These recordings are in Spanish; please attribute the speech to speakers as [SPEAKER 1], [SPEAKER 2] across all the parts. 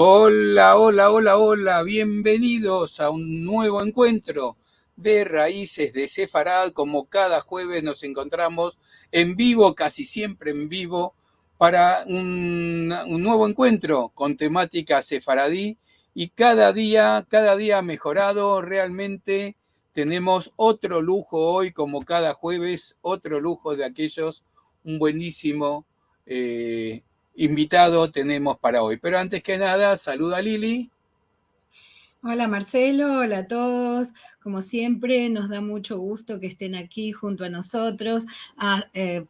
[SPEAKER 1] Hola, hola, hola, hola, bienvenidos a un nuevo encuentro de Raíces de Sefarad. Como cada jueves nos encontramos en vivo, casi siempre en vivo, para un nuevo encuentro con temática sefaradí y cada día ha mejorado. Realmente tenemos otro lujo hoy, como cada jueves, otro lujo de aquellos, un buenísimo invitado tenemos para hoy. Pero antes que nada, saluda a Lili.
[SPEAKER 2] Hola Marcelo, hola a todos. Como siempre, nos da mucho gusto que estén aquí junto a nosotros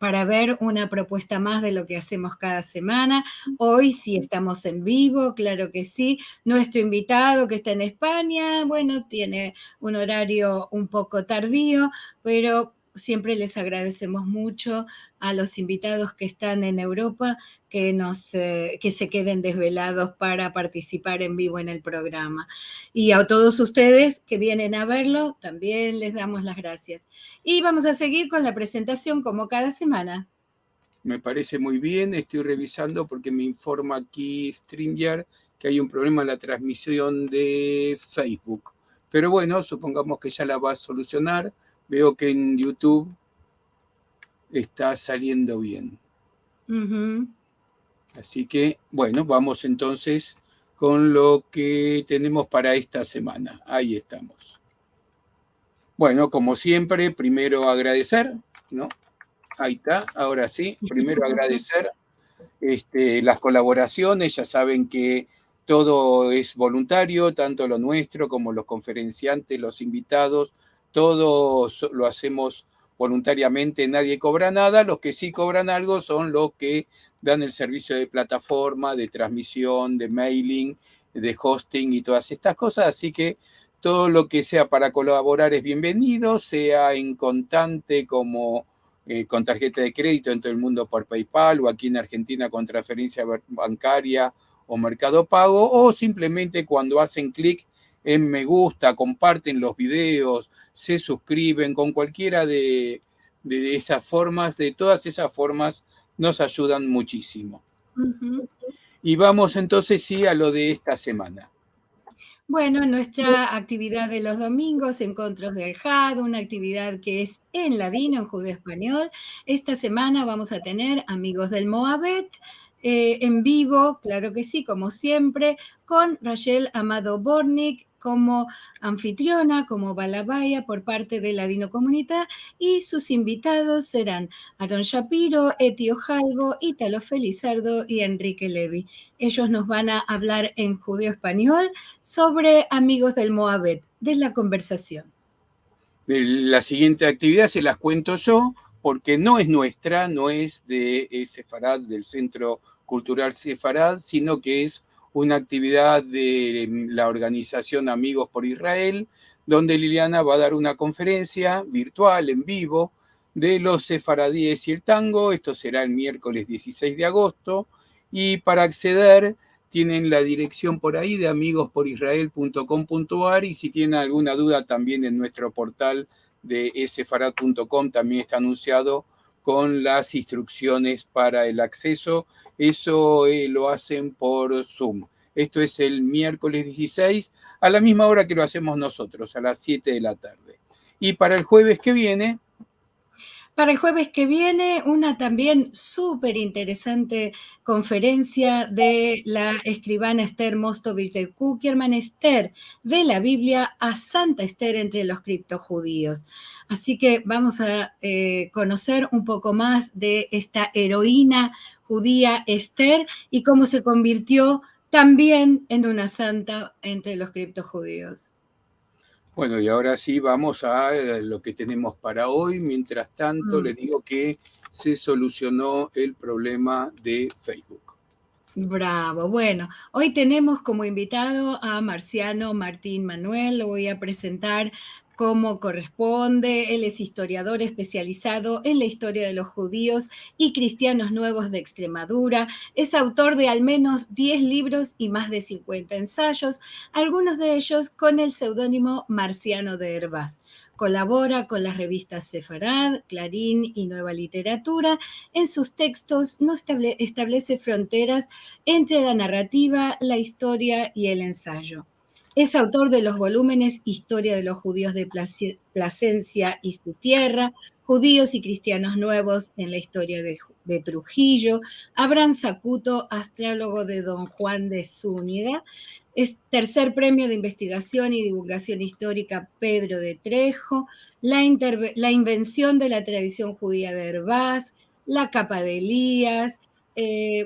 [SPEAKER 2] para ver una propuesta más de lo que hacemos cada semana. Hoy sí estamos en vivo, claro que sí. Nuestro invitado que está en España, bueno, tiene un horario un poco tardío, pero siempre les agradecemos mucho a los invitados que están en Europa que se queden desvelados para participar en vivo en el programa. Y a todos ustedes que vienen a verlo, también les damos las gracias. Y vamos a seguir con la presentación como cada semana.
[SPEAKER 1] Me parece muy bien, estoy revisando porque me informa aquí StreamYard que hay un problema en la transmisión de Facebook. Pero bueno, supongamos que ya la va a solucionar. Veo que en YouTube está saliendo bien. Así que, bueno, vamos entonces con lo que tenemos para esta semana. Ahí estamos. Bueno, como siempre, primero agradecer, ¿no? Ahí está, ahora sí. Primero agradecer las colaboraciones. Ya saben que todo es voluntario, tanto lo nuestro como los conferenciantes, los invitados, todos lo hacemos voluntariamente, nadie cobra nada. Los que sí cobran algo son los que dan el servicio de plataforma, de transmisión, de mailing, de hosting y todas estas cosas. Así que todo lo que sea para colaborar es bienvenido, sea en contante como con tarjeta de crédito en todo el mundo por PayPal, o aquí en Argentina con transferencia bancaria o Mercado Pago, o simplemente cuando hacen clic en me gusta, comparten los videos, se suscriben, con cualquiera de esas formas, de todas esas formas nos ayudan muchísimo. Y vamos entonces sí a lo de esta semana.
[SPEAKER 2] Bueno, nuestra actividad de los domingos, Encontros del JAD, una actividad que es en ladino, en judeo español. Esta semana vamos a tener Amigos del Moabet, en vivo, claro que sí, como siempre, con Rachel Amado Bornik como anfitriona, como balabaya por parte de Ladino Comunidad, y sus invitados serán Aaron Shapiro, Eti Ojalvo, Ítalo Felizardo y Enrique Levy. Ellos nos van a hablar en judeo español sobre Amigos del Moabet, de la conversación.
[SPEAKER 1] La siguiente actividad se las cuento yo, porque no es nuestra, no es de Sefarad, del Centro Cultural Sefarad, sino que es una actividad de la organización Amigos por Israel, donde Liliana va a dar una conferencia virtual en vivo de los sefaradíes y el tango. Esto será el miércoles 16 de agosto. Y para acceder tienen la dirección por ahí de amigosporisrael.com.ar, y si tienen alguna duda también en nuestro portal de sefarad.com también está anunciado con las instrucciones para el acceso. Eso lo hacen por Zoom. Esto es el miércoles 16 a la misma hora que lo hacemos nosotros, a las 7 de la tarde. Y para el jueves que viene,
[SPEAKER 2] para el jueves que viene, una también súper interesante conferencia de la escribana Esther Mostovich de Kuckerman, Esther, de la Biblia a Santa Esther entre los criptojudíos. Así que vamos a conocer un poco más de esta heroína judía Esther y cómo se convirtió también en una santa entre los criptojudíos.
[SPEAKER 1] bueno, y ahora sí vamos a lo que tenemos para hoy. Mientras tanto, les digo que se solucionó el problema de Facebook.
[SPEAKER 2] Bravo. Bueno, hoy tenemos como invitado a Marciano Martín Manuel. Lo voy a presentar como corresponde. Él es historiador especializado en la historia de los judíos y cristianos nuevos de Extremadura. Es autor de al menos 10 libros y más de 50 ensayos, algunos de ellos con el seudónimo Marciano de Hervás. Colabora con las revistas Sefarad, Clarín y Nueva Literatura. En sus textos no establece fronteras entre la narrativa, la historia y el ensayo. Es autor de los volúmenes Historia de los judíos de Plasencia y su tierra, Judíos y cristianos nuevos en la historia de Trujillo, Abraham Zacuto, astrólogo de Don Juan de Zúñiga, es tercer premio de investigación y divulgación histórica Pedro de Trejo, la invención de la tradición judía de Hervás, la capa de Elías,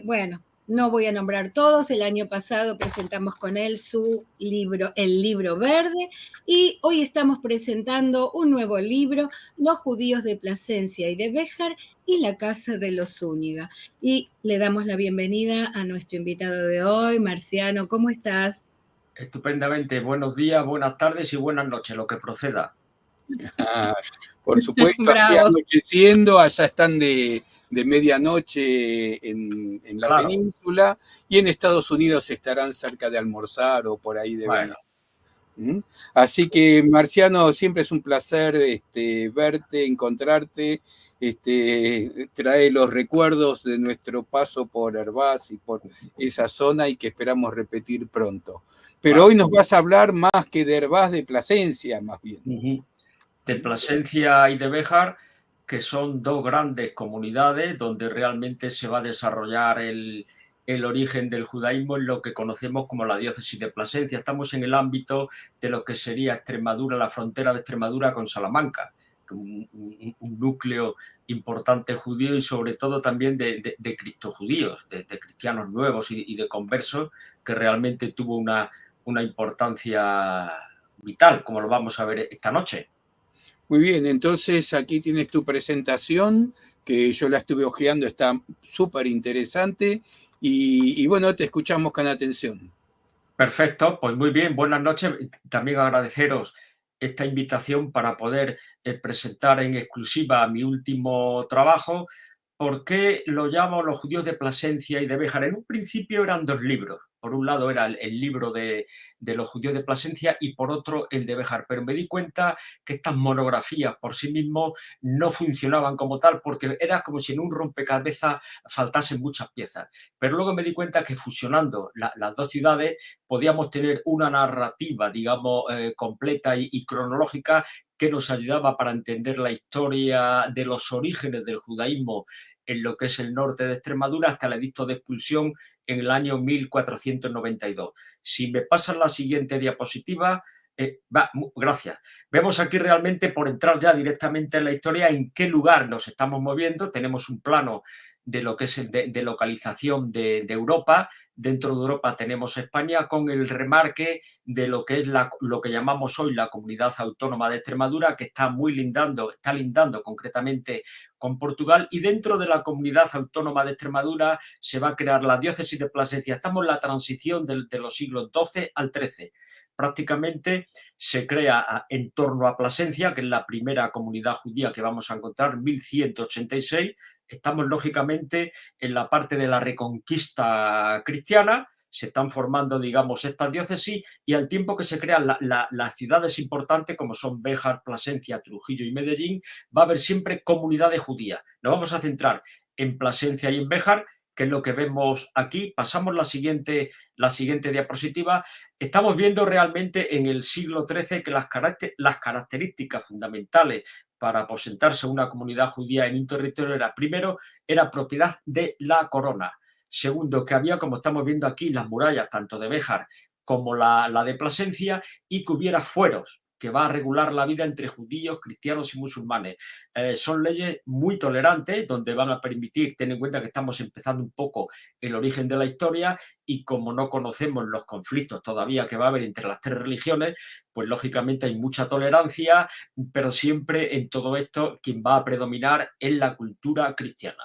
[SPEAKER 2] bueno, no voy a nombrar todos, el año pasado presentamos con él su libro, El Libro Verde, y hoy estamos presentando un nuevo libro, Los judíos de Plasencia y de Béjar y la casa de los Zúñiga. Y le damos la bienvenida a nuestro invitado de hoy, Marciano, ¿cómo estás?
[SPEAKER 3] Estupendamente, buenos días, buenas tardes y buenas noches, lo que proceda.
[SPEAKER 1] Ah, por supuesto, aquí
[SPEAKER 2] Bravo.
[SPEAKER 1] anocheciendo, allá están de medianoche en la
[SPEAKER 3] Claro.
[SPEAKER 1] península, y en Estados Unidos estarán cerca de almorzar o por ahí deben.
[SPEAKER 3] Bueno,
[SPEAKER 1] ¿Mm? Así que, Marciano, siempre es un placer verte, encontrarte, trae los recuerdos de nuestro paso por Hervás y por esa zona y que esperamos repetir pronto. Pero
[SPEAKER 3] claro.
[SPEAKER 1] hoy nos vas a hablar más que de Hervás, de Plasencia, más bien.
[SPEAKER 3] De Plasencia y de Béjar, que son dos grandes comunidades donde realmente se va a desarrollar el origen del judaísmo en lo que conocemos como la diócesis de Plasencia. Estamos en el ámbito de lo que sería Extremadura, la frontera de Extremadura con Salamanca, un núcleo importante judío y sobre todo también de criptojudíos, de cristianos nuevos y de conversos, que realmente tuvo una importancia vital, como lo vamos a ver esta noche.
[SPEAKER 1] Muy bien, entonces aquí tienes tu presentación, que yo la estuve hojeando, está súper interesante, y bueno, te escuchamos con atención.
[SPEAKER 3] Perfecto, pues muy bien, buenas noches. También agradeceros esta invitación para poder presentar en exclusiva mi último trabajo. ¿Por qué lo llamo Los judíos de Plasencia y de Béjar? En un principio eran dos libros. Por un lado era el libro de los judíos de Plasencia y por otro el de Béjar. Pero me di cuenta que estas monografías por sí mismos no funcionaban como tal porque era como si en un rompecabezas faltasen muchas piezas. Pero luego me di cuenta que fusionando las dos ciudades podíamos tener una narrativa, digamos, completa y cronológica que nos ayudaba para entender la historia de los orígenes del judaísmo en lo que es el norte de Extremadura hasta el edicto de expulsión en el año 1492. Si me pasan la siguiente diapositiva, gracias. Vemos aquí realmente, por entrar ya directamente en la historia, en qué lugar nos estamos moviendo. Tenemos un plano de lo que es de localización de Europa. Dentro de Europa tenemos España con el remarque de lo que es lo que llamamos hoy la Comunidad Autónoma de Extremadura, que está lindando concretamente con Portugal, y dentro de la Comunidad Autónoma de Extremadura se va a crear la diócesis de Plasencia. Estamos en la transición de los siglos XII al XIII. Prácticamente se crea en torno a Plasencia, que es la primera comunidad judía que vamos a encontrar, 1186. Estamos lógicamente en la parte de la reconquista cristiana, se están formando, digamos, estas diócesis, y al tiempo que se crean las ciudades importantes como son Béjar, Plasencia, Trujillo y Medellín, va a haber siempre comunidades judías. Nos vamos a centrar en Plasencia y en Béjar, que es lo que vemos aquí. Pasamos la siguiente diapositiva. Estamos viendo realmente en el siglo XIII que las características fundamentales para aposentarse una comunidad judía en un territorio era, primero, era propiedad de la corona. Segundo, que había, como estamos viendo aquí, las murallas tanto de Béjar como la de Plasencia, y que hubiera fueros, que va a regular la vida entre judíos, cristianos y musulmanes. Son leyes muy tolerantes, donde van a permitir, ten en cuenta que estamos empezando un poco el origen de la historia, y como no conocemos los conflictos todavía que va a haber entre las tres religiones, pues lógicamente hay mucha tolerancia, pero siempre en todo esto quien va a predominar es la cultura cristiana.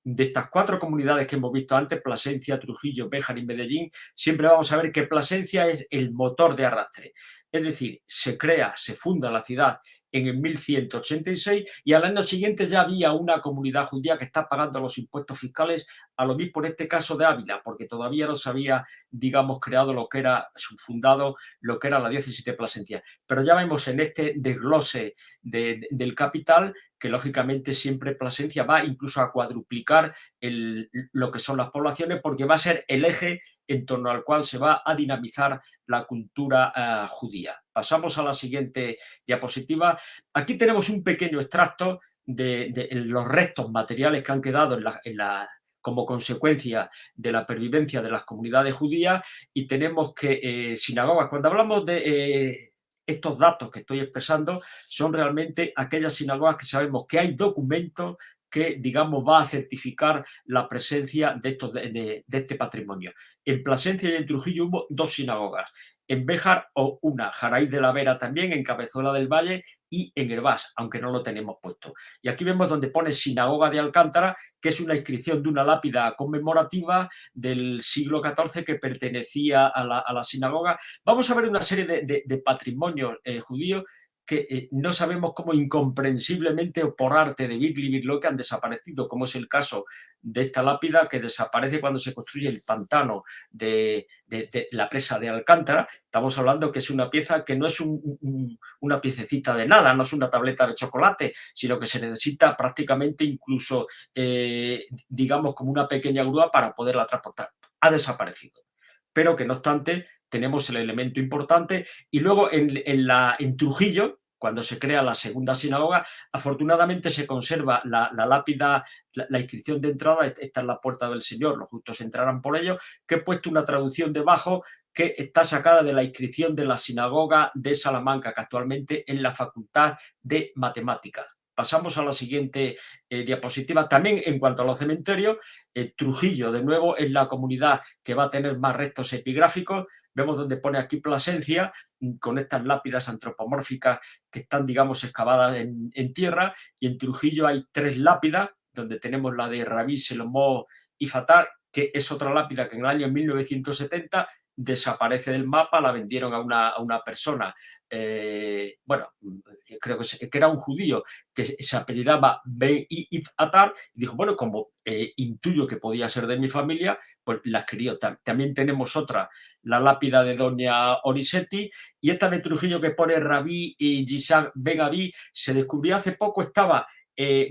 [SPEAKER 3] De estas cuatro comunidades que hemos visto antes, Plasencia, Trujillo, Béjar y Medellín, siempre vamos a ver que Plasencia es el motor de arrastre. Es decir, se funda la ciudad en el 1186 y al año siguiente ya había una comunidad judía que está pagando los impuestos fiscales al obispo, en este caso de Ávila, porque todavía no se había, digamos, creado lo que era, fundado lo que era la diócesis de Plasencia. Pero ya vemos en este desglose del capital que lógicamente siempre Plasencia va incluso a cuadruplicar lo que son las poblaciones, porque va a ser el eje en torno al cual se va a dinamizar la cultura judía. Pasamos a la siguiente diapositiva. Aquí tenemos un pequeño extracto de los restos materiales que han quedado como consecuencia de la pervivencia de las comunidades judías, y tenemos que sinagogas, cuando hablamos de estos datos que estoy expresando, son realmente aquellas sinagogas que sabemos que hay documentos que, digamos, va a certificar la presencia de este patrimonio. En Plasencia y en Trujillo hubo 2 sinagogas. En Béjar una, Jaraíz de la Vera también, en Cabezuela del Valle y en Hervás, aunque no lo tenemos puesto. Y aquí vemos donde pone Sinagoga de Alcántara, que es una inscripción de una lápida conmemorativa del siglo XIV que pertenecía a la sinagoga. Vamos a ver una serie de patrimonios judíos que no sabemos cómo incomprensiblemente o por arte de Birli que han desaparecido, como es el caso de esta lápida que desaparece cuando se construye el pantano de la presa de Alcántara. Estamos hablando que es una pieza que no es una piececita de nada, no es una tableta de chocolate, sino que se necesita prácticamente incluso, digamos, como una pequeña grúa para poderla transportar. Ha desaparecido. Pero que no obstante tenemos el elemento importante. Y luego en Trujillo, cuando se crea la segunda sinagoga, afortunadamente se conserva la lápida, la inscripción de entrada. Esta es la puerta del Señor, los justos entrarán por ello, que he puesto una traducción debajo que está sacada de la inscripción de la sinagoga de Salamanca, que actualmente es la Facultad de Matemáticas. Pasamos a la siguiente diapositiva. También en cuanto a los cementerios, Trujillo, de nuevo, es la comunidad que va a tener más restos epigráficos. Vemos donde pone aquí Plasencia, con estas lápidas antropomórficas que están, digamos, excavadas en tierra, y en Trujillo hay 3 lápidas, donde tenemos la de Rabí, Selomó y Fatar, que es otra lápida que en el año 1970 desaparece del mapa, la vendieron a una persona, bueno, creo que era un judío, que se apellidaba Ben Atar, y dijo, bueno, como intuyo que podía ser de mi familia, pues la escribió. También tenemos otra, la lápida de doña Orisetti, y esta de Trujillo que pone Rabí y Gisán Ben Abí, se descubrió hace poco, estaba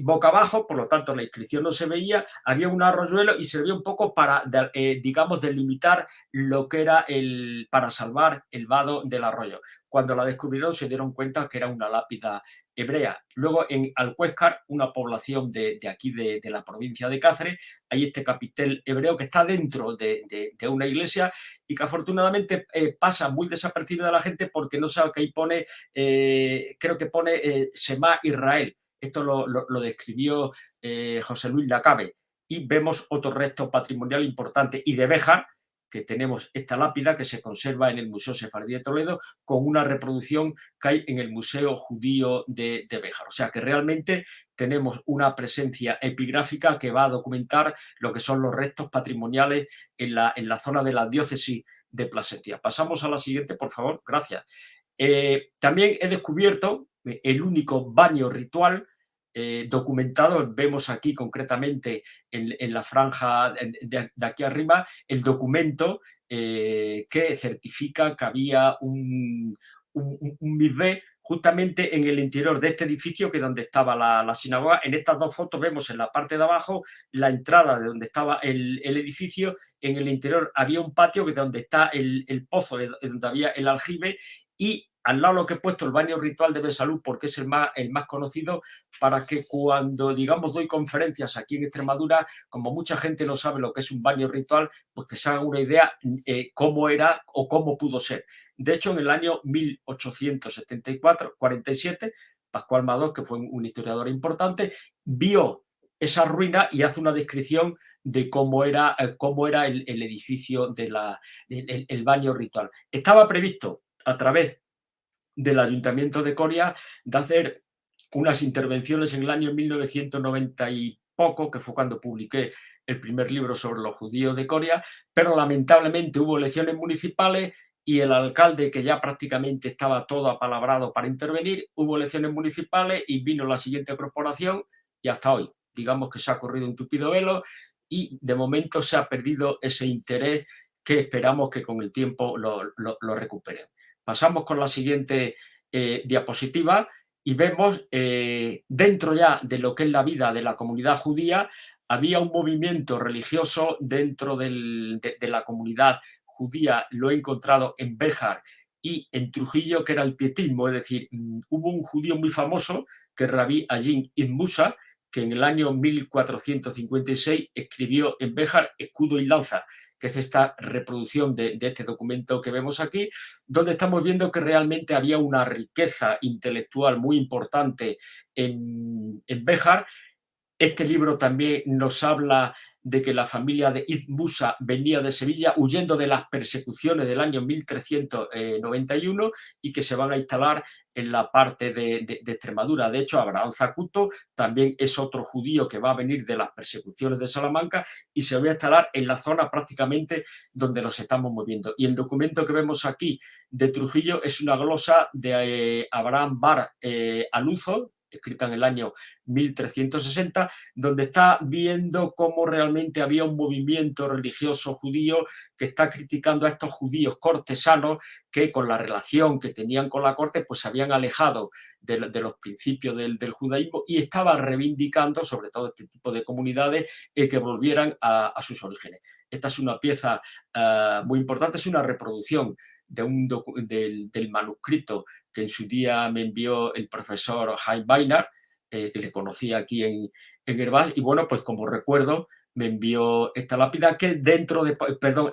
[SPEAKER 3] boca abajo, por lo tanto la inscripción no se veía, había un arroyuelo y servía un poco para, digamos, delimitar lo que era para salvar el vado del arroyo. Cuando la descubrieron se dieron cuenta que era una lápida hebrea. Luego en Alcuéscar, una población de aquí de la provincia de Cáceres, hay este capitel hebreo que está dentro de una iglesia y que afortunadamente pasa muy desapercibido de la gente porque no sabe que ahí pone, creo que pone Semá Israel. Esto lo describió José Luis Lacabe. Y vemos otro resto patrimonial importante. Y de Béjar, que tenemos esta lápida que se conserva en el Museo Sefardí de Toledo, con una reproducción que hay en el Museo Judío de Béjar. O sea que realmente tenemos una presencia epigráfica que va a documentar lo que son los restos patrimoniales en la zona de la diócesis de Plasencia. Pasamos a la siguiente, por favor. Gracias. También he descubierto el único baño ritual documentado. Vemos aquí concretamente en la franja de aquí arriba el documento que certifica que había un mikvé justamente en el interior de este edificio, que es donde estaba la sinagoga. En estas 2 fotos vemos en la parte de abajo la entrada de donde estaba el edificio. En el interior había un patio que es donde está el pozo, donde había el aljibe, y al lado lo que he puesto, el baño ritual de Besalú, porque es el más conocido, para que cuando, digamos, doy conferencias aquí en Extremadura, como mucha gente no sabe lo que es un baño ritual, pues que se hagan una idea cómo era o cómo pudo ser. De hecho, en el año 1847, Pascual Madoz, que fue un historiador importante, vio esa ruina y hace una descripción de cómo era el edificio el baño ritual. Estaba previsto a través del Ayuntamiento de Coria de hacer unas intervenciones en el año 1990 y poco, que fue cuando publiqué el primer libro sobre los judíos de Coria, pero lamentablemente hubo elecciones municipales y el alcalde, que ya prácticamente estaba todo apalabrado para intervenir, hubo elecciones municipales y vino la siguiente corporación y hasta hoy. Digamos que se ha corrido un tupido velo y de momento se ha perdido ese interés que esperamos que con el tiempo lo recuperen. Pasamos con la siguiente diapositiva y vemos dentro ya de lo que es la vida de la comunidad judía, había un movimiento religioso dentro de la comunidad judía, lo he encontrado en Béjar y en Trujillo, que era el pietismo, es decir, hubo un judío muy famoso, que es Rabí Agin Ibn Musa, que en el año 1456 escribió en Béjar Escudo y Lanza, que es esta reproducción de este documento que vemos aquí, donde estamos viendo que realmente había una riqueza intelectual muy importante en Béjar. Este libro también nos habla de que la familia de Ibn Musa venía de Sevilla huyendo de las persecuciones del año 1391 y que se van a instalar en la parte de Extremadura. De hecho, Abraham Zacuto también es otro judío que va a venir de las persecuciones de Salamanca y se va a instalar en la zona prácticamente donde nos estamos moviendo. Y el documento que vemos aquí de Trujillo es una glosa de Abraham Bar Aluzo, escrita en el año 1360, donde está viendo cómo realmente había un movimiento religioso judío que está criticando a estos judíos cortesanos que con la relación que tenían con la corte pues se habían alejado de los principios del judaísmo y estaban reivindicando sobre todo este tipo de comunidades que volvieran a sus orígenes. Esta es una pieza muy importante, es una reproducción del manuscrito que en su día me envió el profesor Jaime Bainar, que le conocí aquí en Hervás, y bueno, pues como recuerdo, me envió esta lápida que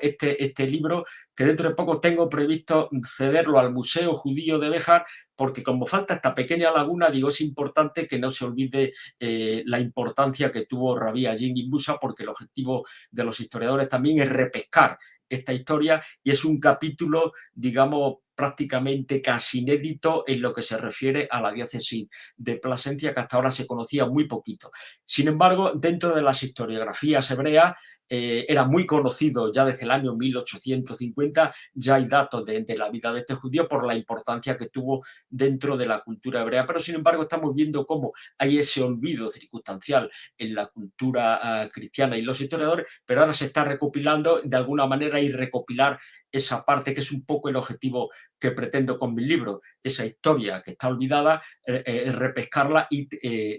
[SPEAKER 3] este libro, que dentro de poco tengo previsto cederlo al Museo Judío de Béjar, porque como falta esta pequeña laguna, digo, es importante que no se olvide la importancia que tuvo Rabí Agin Ibn Musa, porque el objetivo de los historiadores también es repescar esta historia y es un capítulo, digamos, prácticamente casi inédito en lo que se refiere a la diócesis de Plasencia, que hasta ahora se conocía muy poquito. Sin embargo, dentro de las historiografías hebreas era muy conocido ya desde el año 1850, ya hay datos de la vida de este judío por la importancia que tuvo dentro de la cultura hebrea, pero sin embargo estamos viendo cómo hay ese olvido circunstancial en la cultura cristiana y los historiadores, pero ahora se está recopilando de alguna manera y recopilar esa parte que es un poco el objetivo que pretendo con mi libro, esa historia que está olvidada, repescarla y,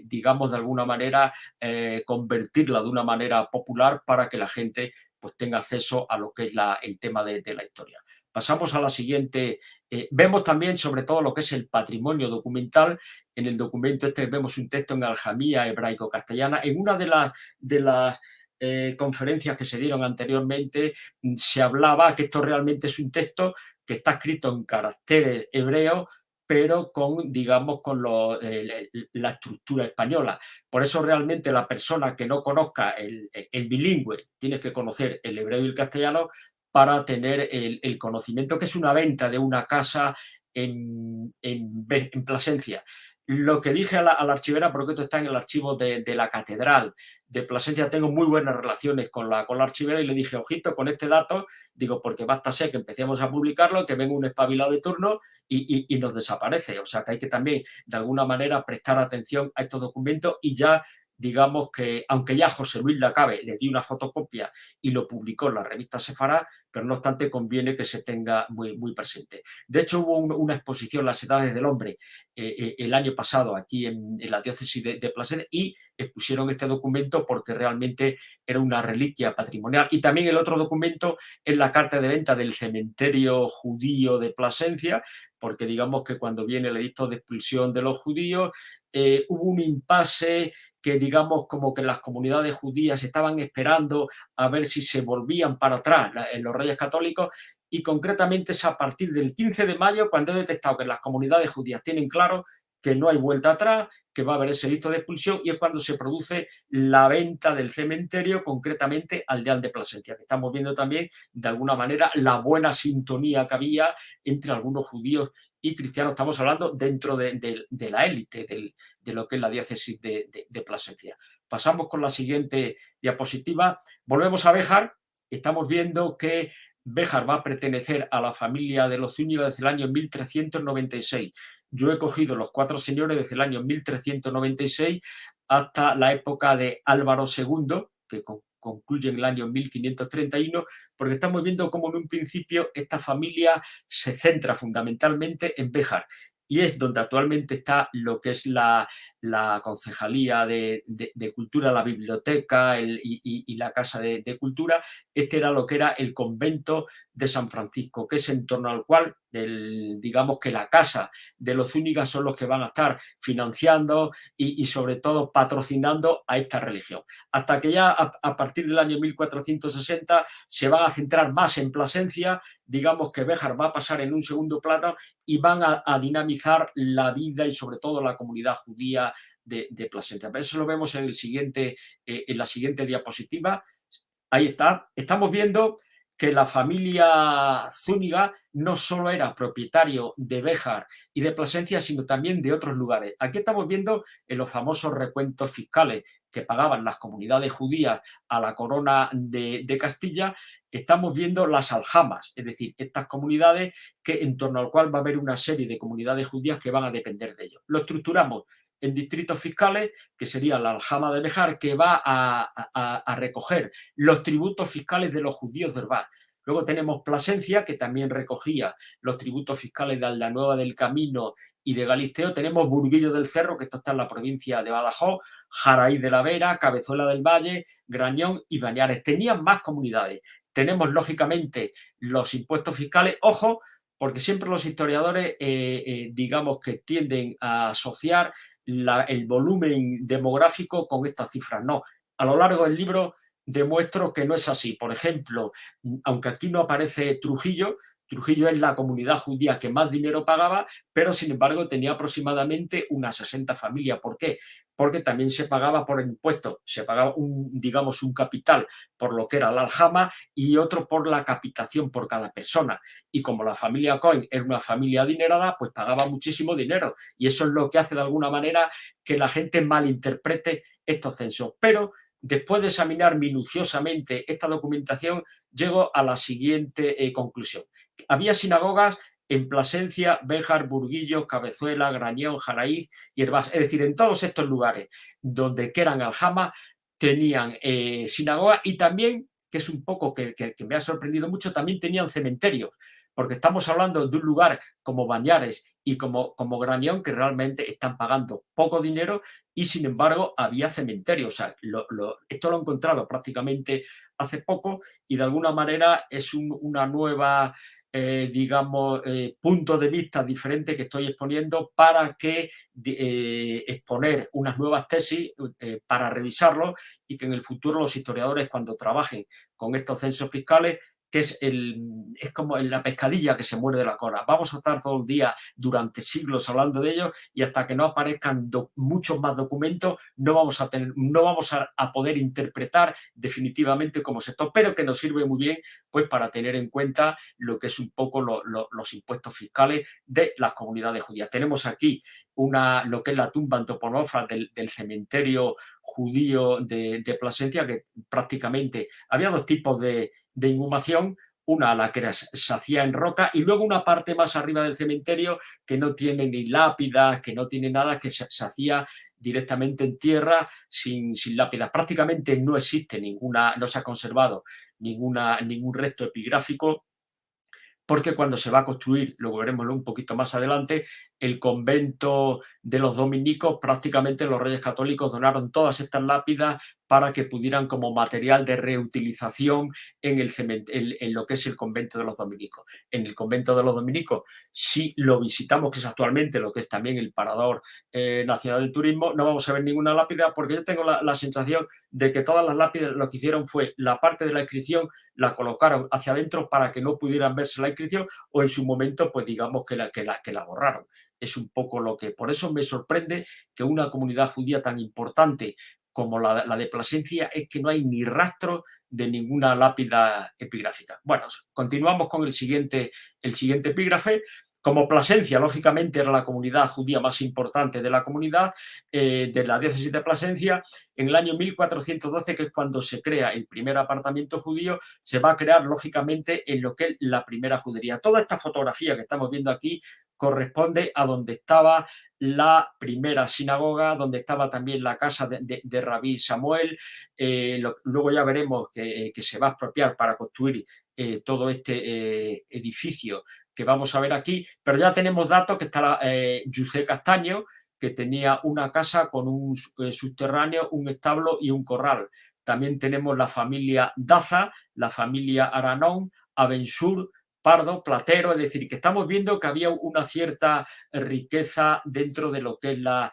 [SPEAKER 3] digamos, de alguna manera convertirla de una manera popular para que la gente pues, tenga acceso a lo que es el tema de la historia. Pasamos a la siguiente. Vemos también sobre todo lo que es el patrimonio documental. En el documento este vemos un texto en aljamía hebraico-castellana. En una de las conferencias que se dieron anteriormente se hablaba que esto realmente es un texto que está escrito en caracteres hebreos, pero con, digamos, con la estructura española. Por eso realmente la persona que no conozca el bilingüe tiene que conocer el hebreo y el castellano para tener el conocimiento, que es una venta de una casa en Plasencia. Lo que dije a la archivera, porque esto está en el archivo de la catedral de Plasencia, tengo muy buenas relaciones con la archivera y le dije, ojito con este dato, digo, porque basta ser que empecemos a publicarlo, que venga un espabilado de turno y nos desaparece. O sea que hay que también, de alguna manera, prestar atención a estos documentos y ya, digamos que, aunque ya José Luis Lacabe le dio una fotocopia y lo publicó en la revista Sefará, pero no obstante conviene que se tenga muy, muy presente. De hecho, hubo una exposición, Las edades del hombre, el año pasado aquí en la diócesis de Plasencia y expusieron este documento porque realmente era una reliquia patrimonial. Y también el otro documento es la carta de venta del cementerio judío de Plasencia, porque digamos que cuando viene el edicto de expulsión de los judíos, hubo un impasse que digamos como que las comunidades judías estaban esperando a ver si se volvían para atrás en los reyes católicos y concretamente es a partir del 15 de mayo cuando he detectado que las comunidades judías tienen claro que no hay vuelta atrás, que va a haber ese rito de expulsión y es cuando se produce la venta del cementerio, concretamente Aldeal de Plasencia, que estamos viendo también de alguna manera la buena sintonía que había entre algunos judíos y cristianos. Estamos hablando dentro de la élite de lo que es la diócesis de Plasencia. Pasamos con la siguiente diapositiva. Volvemos a Béjar. Estamos viendo que Béjar va a pertenecer a la familia de los Zúñiga desde el año 1396. Yo he cogido los 4 señores desde el año 1396 hasta la época de Álvaro II, que concluye en el año 1531, porque estamos viendo cómo en un principio esta familia se centra fundamentalmente en Béjar, y es donde actualmente está lo que es la Concejalía de Cultura, la biblioteca y la Casa de Cultura. Este era lo que era el convento de San Francisco, que es en torno al cual, digamos que la casa de los Zúñiga son los que van a estar financiando y sobre todo patrocinando a esta religión. Hasta que ya a partir del año 1460 se van a centrar más en Plasencia, digamos que Béjar va a pasar en un segundo plano y van a dinamizar la vida y sobre todo la comunidad judía de Plasencia. Eso lo vemos en la siguiente diapositiva. Ahí está. Estamos viendo que la familia Zúñiga no solo era propietario de Béjar y de Plasencia, sino también de otros lugares. Aquí estamos viendo en los famosos recuentos fiscales que pagaban las comunidades judías a la corona de Castilla, estamos viendo las aljamas, es decir, estas comunidades en torno al cual va a haber una serie de comunidades judías que van a depender de ellos. Lo estructuramos en distritos fiscales, que sería la aljama de Béjar, que va a recoger los tributos fiscales de los judíos de Urbán. Luego tenemos Plasencia, que también recogía los tributos fiscales de Aldanueva del Camino y de Galisteo. Tenemos Burguillo del Cerro, que esto está en la provincia de Badajoz, Jaraíz de la Vera, Cabezuela del Valle, Grañón y Bañares. Tenían más comunidades. Tenemos, lógicamente, los impuestos fiscales. Ojo, porque siempre los historiadores, digamos que tienden a asociar el volumen demográfico con estas cifras. No, a lo largo del libro demuestro que no es así. Por ejemplo, aunque aquí no aparece Trujillo, Trujillo es la comunidad judía que más dinero pagaba, pero sin embargo tenía aproximadamente unas 60 familias. ¿Por qué? Porque también se pagaba por impuestos, se pagaba digamos un capital por lo que era la aljama y otro por la capitación por cada persona. Y como la familia Cohen era una familia adinerada, pues pagaba muchísimo dinero. Y eso es lo que hace de alguna manera que la gente malinterprete estos censos. Pero después de examinar minuciosamente esta documentación, llego a la siguiente conclusión. Había sinagogas en Plasencia, Béjar, Burguillo, Cabezuela, Grañón, Jaraíz y Hervás. Es decir, en todos estos lugares donde eran aljamas tenían sinagoga y también, que es un poco que me ha sorprendido mucho, también tenían cementerios, porque estamos hablando de un lugar como Bañares y como Grañón que realmente están pagando poco dinero y sin embargo había cementerios. O sea, esto lo he encontrado prácticamente hace poco y de alguna manera es una nueva, digamos, punto de vista diferente que estoy exponiendo para exponer unas nuevas tesis para revisarlo y que en el futuro los historiadores cuando trabajen con estos censos fiscales, que es como la pescadilla que se muerde la cola. Vamos a estar todo el día durante siglos hablando de ello y hasta que no aparezcan muchos más documentos no vamos a poder interpretar definitivamente como sector, pero que nos sirve muy bien pues para tener en cuenta lo que es un poco los impuestos fiscales de las comunidades judías. Tenemos aquí lo que es la tumba antroponofra del cementerio judío de Plasencia, que prácticamente había dos tipos de inhumación, una a la que se hacía en roca y luego una parte más arriba del cementerio que no tiene ni lápidas, que no tiene nada, que se hacía directamente en tierra sin lápidas. Prácticamente no existe no se ha conservado ningún resto epigráfico, porque cuando se va a construir, lo veremos un poquito más adelante, el convento de los dominicos, prácticamente los Reyes Católicos donaron todas estas lápidas para que pudieran como material de reutilización en lo que es el convento de los dominicos. En el convento de los dominicos, si lo visitamos, que es actualmente lo que es también el Parador Nacional del Turismo, no vamos a ver ninguna lápida porque yo tengo la sensación de que todas las lápidas lo que hicieron fue la parte de la inscripción la colocaron hacia adentro para que no pudieran verse la inscripción o en su momento pues digamos que la borraron. Es un poco por eso me sorprende que una comunidad judía tan importante como la de Plasencia es que no hay ni rastro de ninguna lápida epigráfica. Bueno, continuamos con el siguiente epígrafe. Como Plasencia, lógicamente, era la comunidad judía más importante de la comunidad, de la diócesis de Plasencia, en el año 1412, que es cuando se crea el primer apartamento judío, se va a crear, lógicamente, en lo que es la primera judería. Toda esta fotografía que estamos viendo aquí corresponde a donde estaba la primera sinagoga, donde estaba también la casa de Rabí Samuel. Luego ya veremos que se va a expropiar para construir todo este edificio que vamos a ver aquí, pero ya tenemos datos que está José Castaño, que tenía una casa con un subterráneo, un establo y un corral. También tenemos la familia Daza, la familia Aranón, Abensur, Pardo, Platero, es decir, que estamos viendo que había una cierta riqueza dentro de lo que es la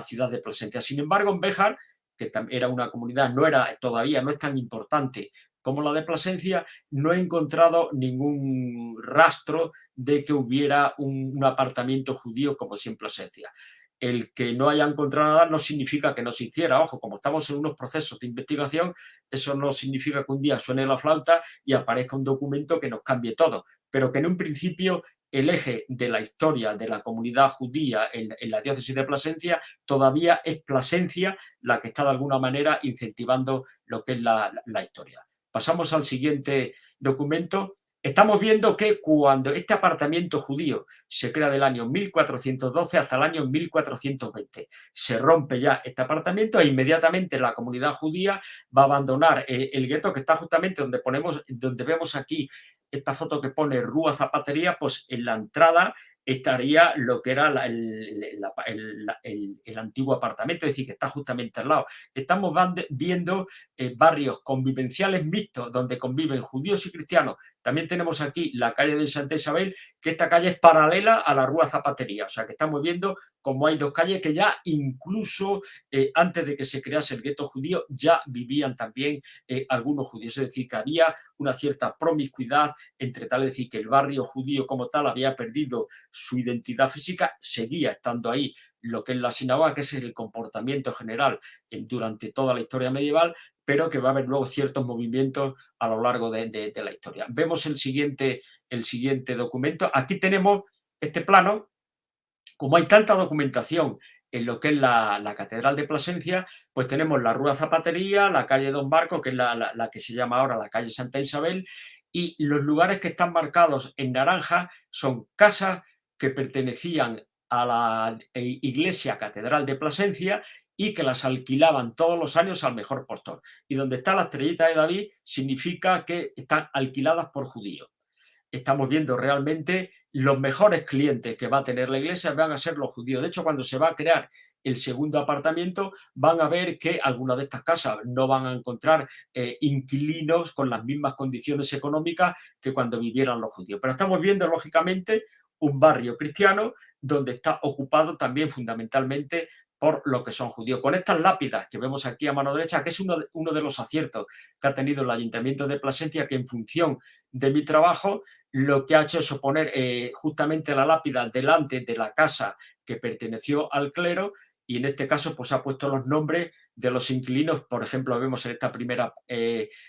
[SPEAKER 3] ciudad de Plasencia. Sin embargo, en Béjar, que era una comunidad, todavía no es tan importante como la de Plasencia, no he encontrado ningún rastro de que hubiera un apartamento judío como si en Plasencia. El que no haya encontrado nada no significa que no se hiciera. Ojo, como estamos en unos procesos de investigación, eso no significa que un día suene la flauta y aparezca un documento que nos cambie todo, pero que en un principio el eje de la historia de la comunidad judía en la diócesis de Plasencia todavía es Plasencia la que está de alguna manera incentivando lo que es la historia. Pasamos al siguiente documento. Estamos viendo que cuando este apartamento judío se crea del año 1412 hasta el año 1420, se rompe ya este apartamento e inmediatamente la comunidad judía va a abandonar el gueto, que está justamente donde vemos aquí esta foto que pone Rúa Zapatería, pues en la entrada estaría lo que era el antiguo apartamento, es decir, que está justamente al lado. Estamos viendo barrios convivenciales mixtos donde conviven judíos y cristianos. También tenemos aquí la calle de Santa Isabel, que esta calle es paralela a la Rúa Zapatería, o sea que estamos viendo cómo hay dos calles que ya incluso antes de que se crease el gueto judío ya vivían también algunos judíos, es decir, que había una cierta promiscuidad entre tal, es decir, que el barrio judío como tal había perdido su identidad física, seguía estando ahí lo que es la sinagoga, que es el comportamiento general durante toda la historia medieval, pero que va a haber luego ciertos movimientos a lo largo de la historia. Vemos el siguiente documento. Aquí tenemos este plano. Como hay tanta documentación en lo que es la Catedral de Plasencia, pues tenemos la Rúa Zapatería, la calle Don Barco, que es la que se llama ahora la calle Santa Isabel, y los lugares que están marcados en naranja son casas que pertenecían a la iglesia Catedral de Plasencia y que las alquilaban todos los años al mejor postor. Y donde está la estrellita de David significa que están alquiladas por judíos. Estamos viendo realmente los mejores clientes que va a tener la iglesia van a ser los judíos. De hecho, cuando se va a crear el segundo apartamento, van a ver que algunas de estas casas no van a encontrar inquilinos con las mismas condiciones económicas que cuando vivieran los judíos. Pero estamos viendo, lógicamente, un barrio cristiano donde está ocupado también fundamentalmente por lo que son judíos. Con estas lápidas que vemos aquí a mano derecha, que es uno de los aciertos que ha tenido el Ayuntamiento de Plasencia, que en función de mi trabajo lo que ha hecho es poner justamente la lápida delante de la casa que perteneció al clero, y en este caso pues ha puesto los nombres de los inquilinos. Por ejemplo, vemos en esta primera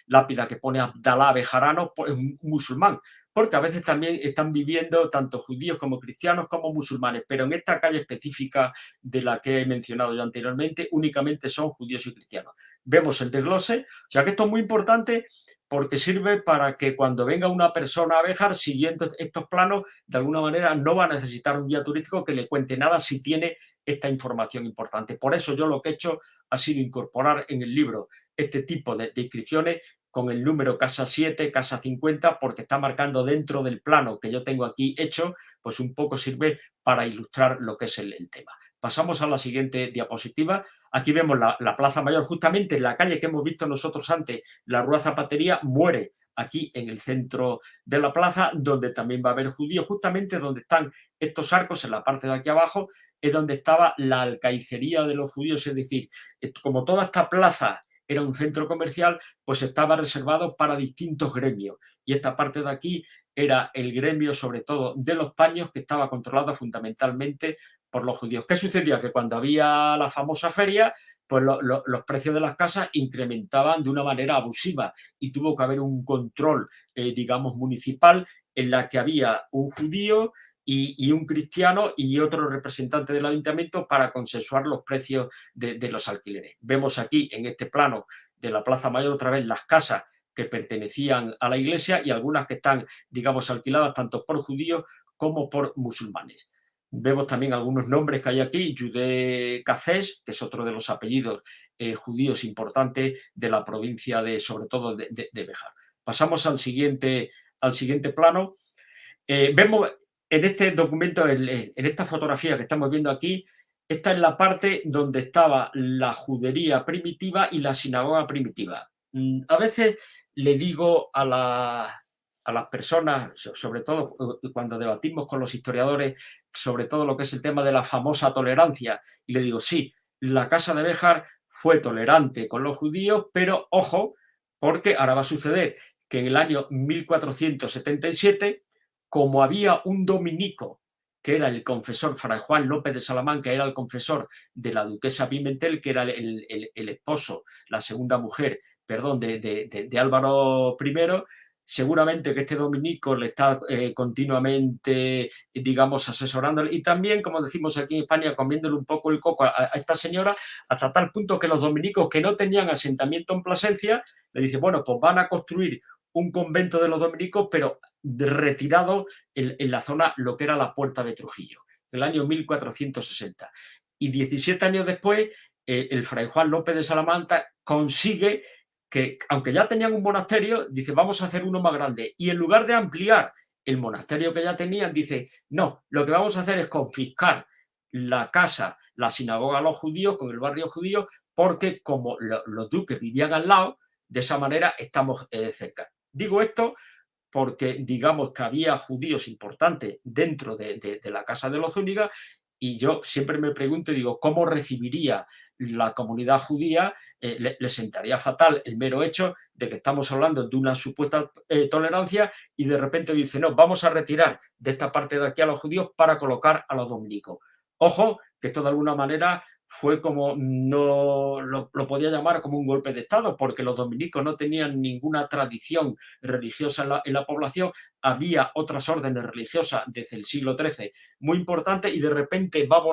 [SPEAKER 3] lápida que pone Abdalá Bejarano, pues, un musulmán, porque a veces también están viviendo tanto judíos como cristianos como musulmanes, pero en esta calle específica de la que he mencionado yo anteriormente únicamente son judíos y cristianos. Vemos el desglose, o sea que esto es muy importante porque sirve para que cuando venga una persona a Béjar siguiendo estos planos, de alguna manera no va a necesitar un guía turístico que le cuente nada si tiene esta información importante. Por eso yo lo que he hecho ha sido incorporar en el libro este tipo de inscripciones con el número casa 7, casa 50, porque está marcando dentro del plano que yo tengo aquí hecho, pues un poco sirve para ilustrar lo que es el tema. Pasamos a la siguiente diapositiva. Aquí vemos la Plaza Mayor, justamente en la calle que hemos visto nosotros antes, la Rúa Zapatería, muere aquí en el centro de la plaza, donde también va a haber judíos, justamente donde están estos arcos, en la parte de aquí abajo, es donde estaba la alcaicería de los judíos, es decir, como toda esta plaza era un centro comercial, pues estaba reservado para distintos gremios. Y esta parte de aquí era el gremio, sobre todo, de los paños, que estaba controlado fundamentalmente por los judíos. ¿Qué sucedía? Que cuando había la famosa feria, pues los precios de las casas incrementaban de una manera abusiva y tuvo que haber un control, digamos, municipal en la que había un judío y un cristiano y otro representante del ayuntamiento para consensuar los precios de los alquileres. Vemos aquí en este plano de la Plaza Mayor otra vez las casas que pertenecían a la iglesia y algunas que están, digamos, alquiladas tanto por judíos como por musulmanes. Vemos también algunos nombres que hay aquí, Judé Cacés, que es otro de los apellidos judíos importantes de la provincia de, sobre todo, de Béjar. Pasamos al siguiente plano. Vemos en este documento, en esta fotografía que estamos viendo aquí, esta es la parte donde estaba la judería primitiva y la sinagoga primitiva. A veces le digo a las personas, sobre todo cuando debatimos con los historiadores, sobre todo lo que es el tema de la famosa tolerancia, y le digo, sí, la casa de Béjar fue tolerante con los judíos, pero ojo, porque ahora va a suceder que en el año 1477, como había un dominico que era el confesor, Fray Juan López de Salamanca, era el confesor de la duquesa Pimentel, que era el esposo, la segunda mujer, perdón, de Álvaro I, seguramente que este dominico le está continuamente, digamos, asesorándole y también, como decimos aquí en España, comiéndole un poco el coco a esta señora, hasta tal punto que los dominicos que no tenían asentamiento en Plasencia, le dice, bueno, pues van a construir un convento de los dominicos, pero retirado en la zona, lo que era la Puerta de Trujillo, en el año 1460. Y 17 años después, el Fray Juan López de Salamanca consigue que, aunque ya tenían un monasterio, dice, vamos a hacer uno más grande. Y en lugar de ampliar el monasterio que ya tenían, dice, no, lo que vamos a hacer es confiscar la casa, la sinagoga a los judíos, con el barrio judío, porque como los duques vivían al lado, de esa manera estamos cerca. Digo esto porque digamos que había judíos importantes dentro de la casa de los Zúñiga y yo siempre me pregunto, digo, ¿cómo recibiría la comunidad judía? Le sentaría fatal el mero hecho de que estamos hablando de una supuesta tolerancia y de repente dice, no, vamos a retirar de esta parte de aquí a los judíos para colocar a los dominicos. Ojo, que esto de alguna manera fue como, no lo podía llamar como un golpe de Estado, porque los dominicos no tenían ninguna tradición religiosa en la población, había otras órdenes religiosas desde el siglo XIII muy importantes y de repente va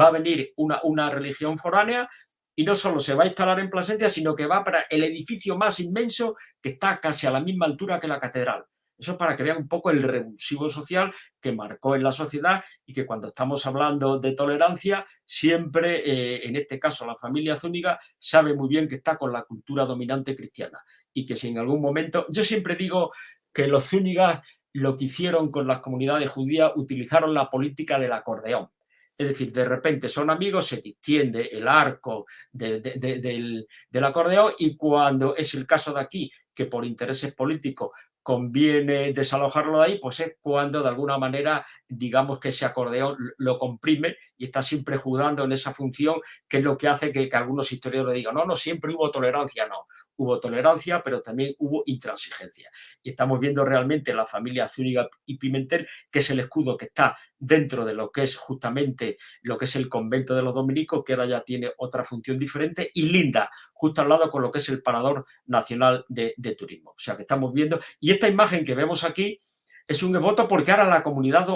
[SPEAKER 3] a venir una religión foránea y no solo se va a instalar en Plasencia, sino que va para el edificio más inmenso que está casi a la misma altura que la catedral. Eso es para que vean un poco el revulsivo social que marcó en la sociedad y que cuando estamos hablando de tolerancia, siempre, en este caso la familia Zúñiga, sabe muy bien que está con la cultura dominante cristiana y que si en algún momento, yo siempre digo que los Zúñigas lo que hicieron con las comunidades judías, utilizaron la política del acordeón. Es decir, de repente son amigos, se distiende el arco del acordeón y cuando es el caso de aquí, que por intereses políticos conviene desalojarlo de ahí, pues es cuando de alguna manera digamos que ese acordeón lo comprime y está siempre jugando en esa función, que es lo que hace que algunos historiadores digan, no, siempre hubo tolerancia, no, hubo tolerancia, pero también hubo intransigencia. Y estamos viendo realmente la familia Zúñiga y Pimentel, que es el escudo que está dentro de lo que es justamente lo que es el convento de los dominicos, que ahora ya tiene otra función diferente y linda, justo al lado con lo que es el Parador Nacional de Turismo. O sea que estamos viendo, y esta imagen que vemos aquí es un devoto porque ahora la comunidad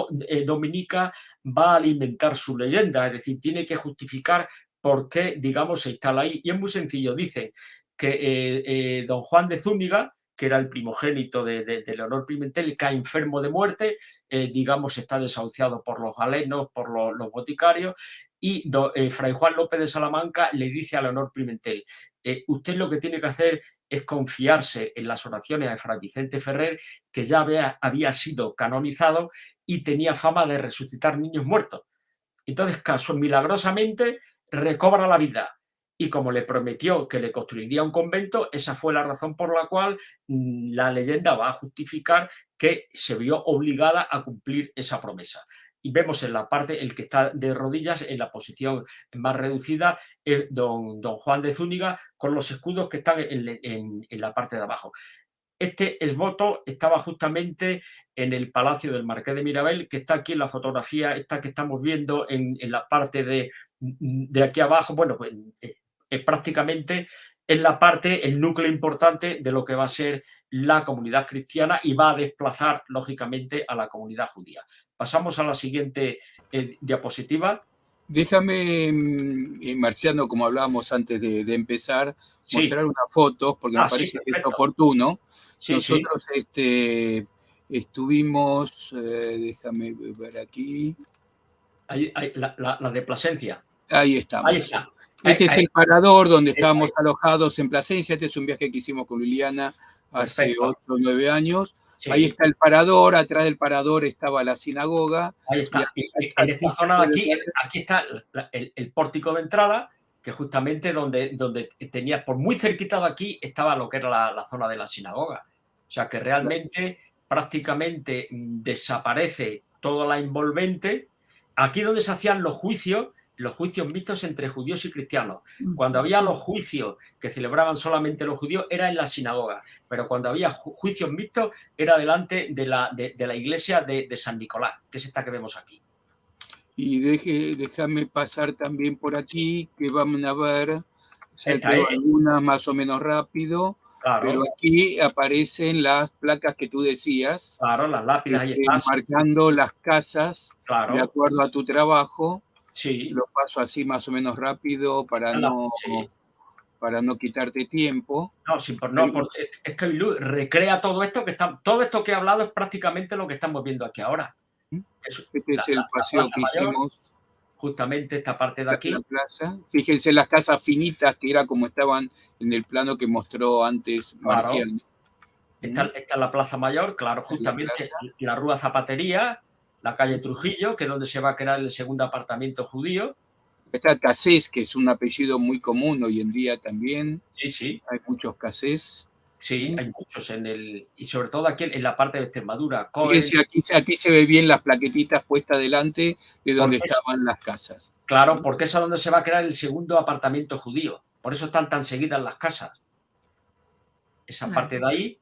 [SPEAKER 3] dominica va a alimentar su leyenda, es decir, tiene que justificar por qué, digamos, se instala ahí. Y es muy sencillo, dice que don Juan de Zúñiga, que era el primogénito de Leonor Pimentel, cae enfermo de muerte, digamos, está desahuciado por los galenos, por los boticarios, y Fray Juan López de Salamanca le dice a Leonor Pimentel, usted lo que tiene que hacer es confiarse en las oraciones de Fray Vicente Ferrer, que ya había sido canonizado y tenía fama de resucitar niños muertos. Entonces, milagrosamente, recobra la vida. Y como le prometió que le construiría un convento, esa fue la razón por la cual la leyenda va a justificar que se vio obligada a cumplir esa promesa. Y vemos en la parte, el que está de rodillas, en la posición más reducida, don Juan de Zúñiga, con los escudos que están en la parte de abajo. Este esboto estaba justamente en el Palacio del Marqués de Mirabel, que está aquí en la fotografía, esta que estamos viendo en la parte de aquí abajo. Bueno, pues prácticamente es la parte, el núcleo importante de lo que va a ser la comunidad cristiana y va a desplazar, lógicamente, a la comunidad judía. Pasamos a la siguiente diapositiva.
[SPEAKER 1] Déjame, Marciano, como hablábamos antes de empezar,
[SPEAKER 3] Sí.
[SPEAKER 1] mostrar unas fotos, porque me parece que es oportuno.
[SPEAKER 3] Sí,
[SPEAKER 1] nosotros estuvimos, déjame ver aquí.
[SPEAKER 3] Ahí, la de Plasencia.
[SPEAKER 1] Ahí estamos.
[SPEAKER 3] Ahí está.
[SPEAKER 1] Este es el parador donde estábamos alojados en Plasencia. Este es un viaje que hicimos con Liliana hace 8 o 9 años. Sí. Ahí está el parador, atrás del parador estaba la sinagoga.
[SPEAKER 3] Ahí está. Y en esta zona de aquí está el pórtico de entrada, que justamente donde tenías, por muy cerquita de aquí, estaba lo que era la zona de la sinagoga. O sea que realmente prácticamente desaparece toda la envolvente. Aquí donde se hacían los juicios mixtos entre judíos y cristianos. Cuando había los juicios que celebraban solamente los judíos, era en la sinagoga, pero cuando había juicios mixtos, era delante de la iglesia de San Nicolás, que es esta que vemos aquí.
[SPEAKER 1] Y déjame pasar también por aquí, que vamos a ver, algunas más o menos rápido. Claro. Pero aquí aparecen las placas que tú decías.
[SPEAKER 3] Claro, las lápidas. Ahí
[SPEAKER 1] marcando las casas,
[SPEAKER 3] claro,
[SPEAKER 1] de acuerdo a tu trabajo.
[SPEAKER 3] Sí.
[SPEAKER 1] Lo paso así más o menos rápido para no quitarte tiempo.
[SPEAKER 3] No, porque es que Luis recrea todo esto todo esto que he hablado es prácticamente lo que estamos viendo aquí ahora.
[SPEAKER 1] Este es el paseo que hicimos.
[SPEAKER 3] Justamente esta parte de aquí.
[SPEAKER 1] La plaza. Fíjense las casas finitas, que era como estaban en el plano que mostró antes Marciano.
[SPEAKER 3] Esta es la Plaza Mayor, claro, justamente la Rúa Zapatería, la calle Trujillo, que es donde se va a crear el segundo apartamento judío.
[SPEAKER 1] Está Casés, que es un apellido muy común hoy en día también.
[SPEAKER 3] Sí.
[SPEAKER 1] Hay muchos Casés.
[SPEAKER 3] Sí, hay muchos y sobre todo aquí en la parte de Extremadura.
[SPEAKER 1] Fíjense, aquí se ve bien las plaquetitas puestas delante de donde estaban las casas.
[SPEAKER 3] Claro, porque es a donde se va a crear el segundo apartamento judío. Por eso están tan seguidas las casas. Esa parte de ahí.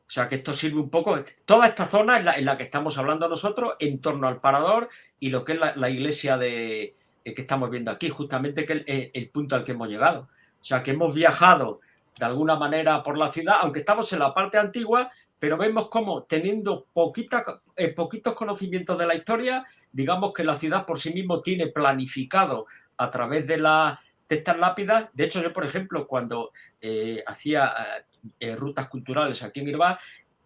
[SPEAKER 3] O sea, que esto sirve un poco. Toda esta zona en la que estamos hablando nosotros, en torno al parador y lo que es la iglesia que estamos viendo aquí, justamente que es el punto al que hemos llegado. O sea, que hemos viajado de alguna manera por la ciudad, aunque estamos en la parte antigua, pero vemos como teniendo poquitos conocimientos de la historia, digamos que la ciudad por sí mismo tiene planificado a través de estas lápidas. De hecho, yo, por ejemplo, cuando hacía rutas culturales aquí en Irvá,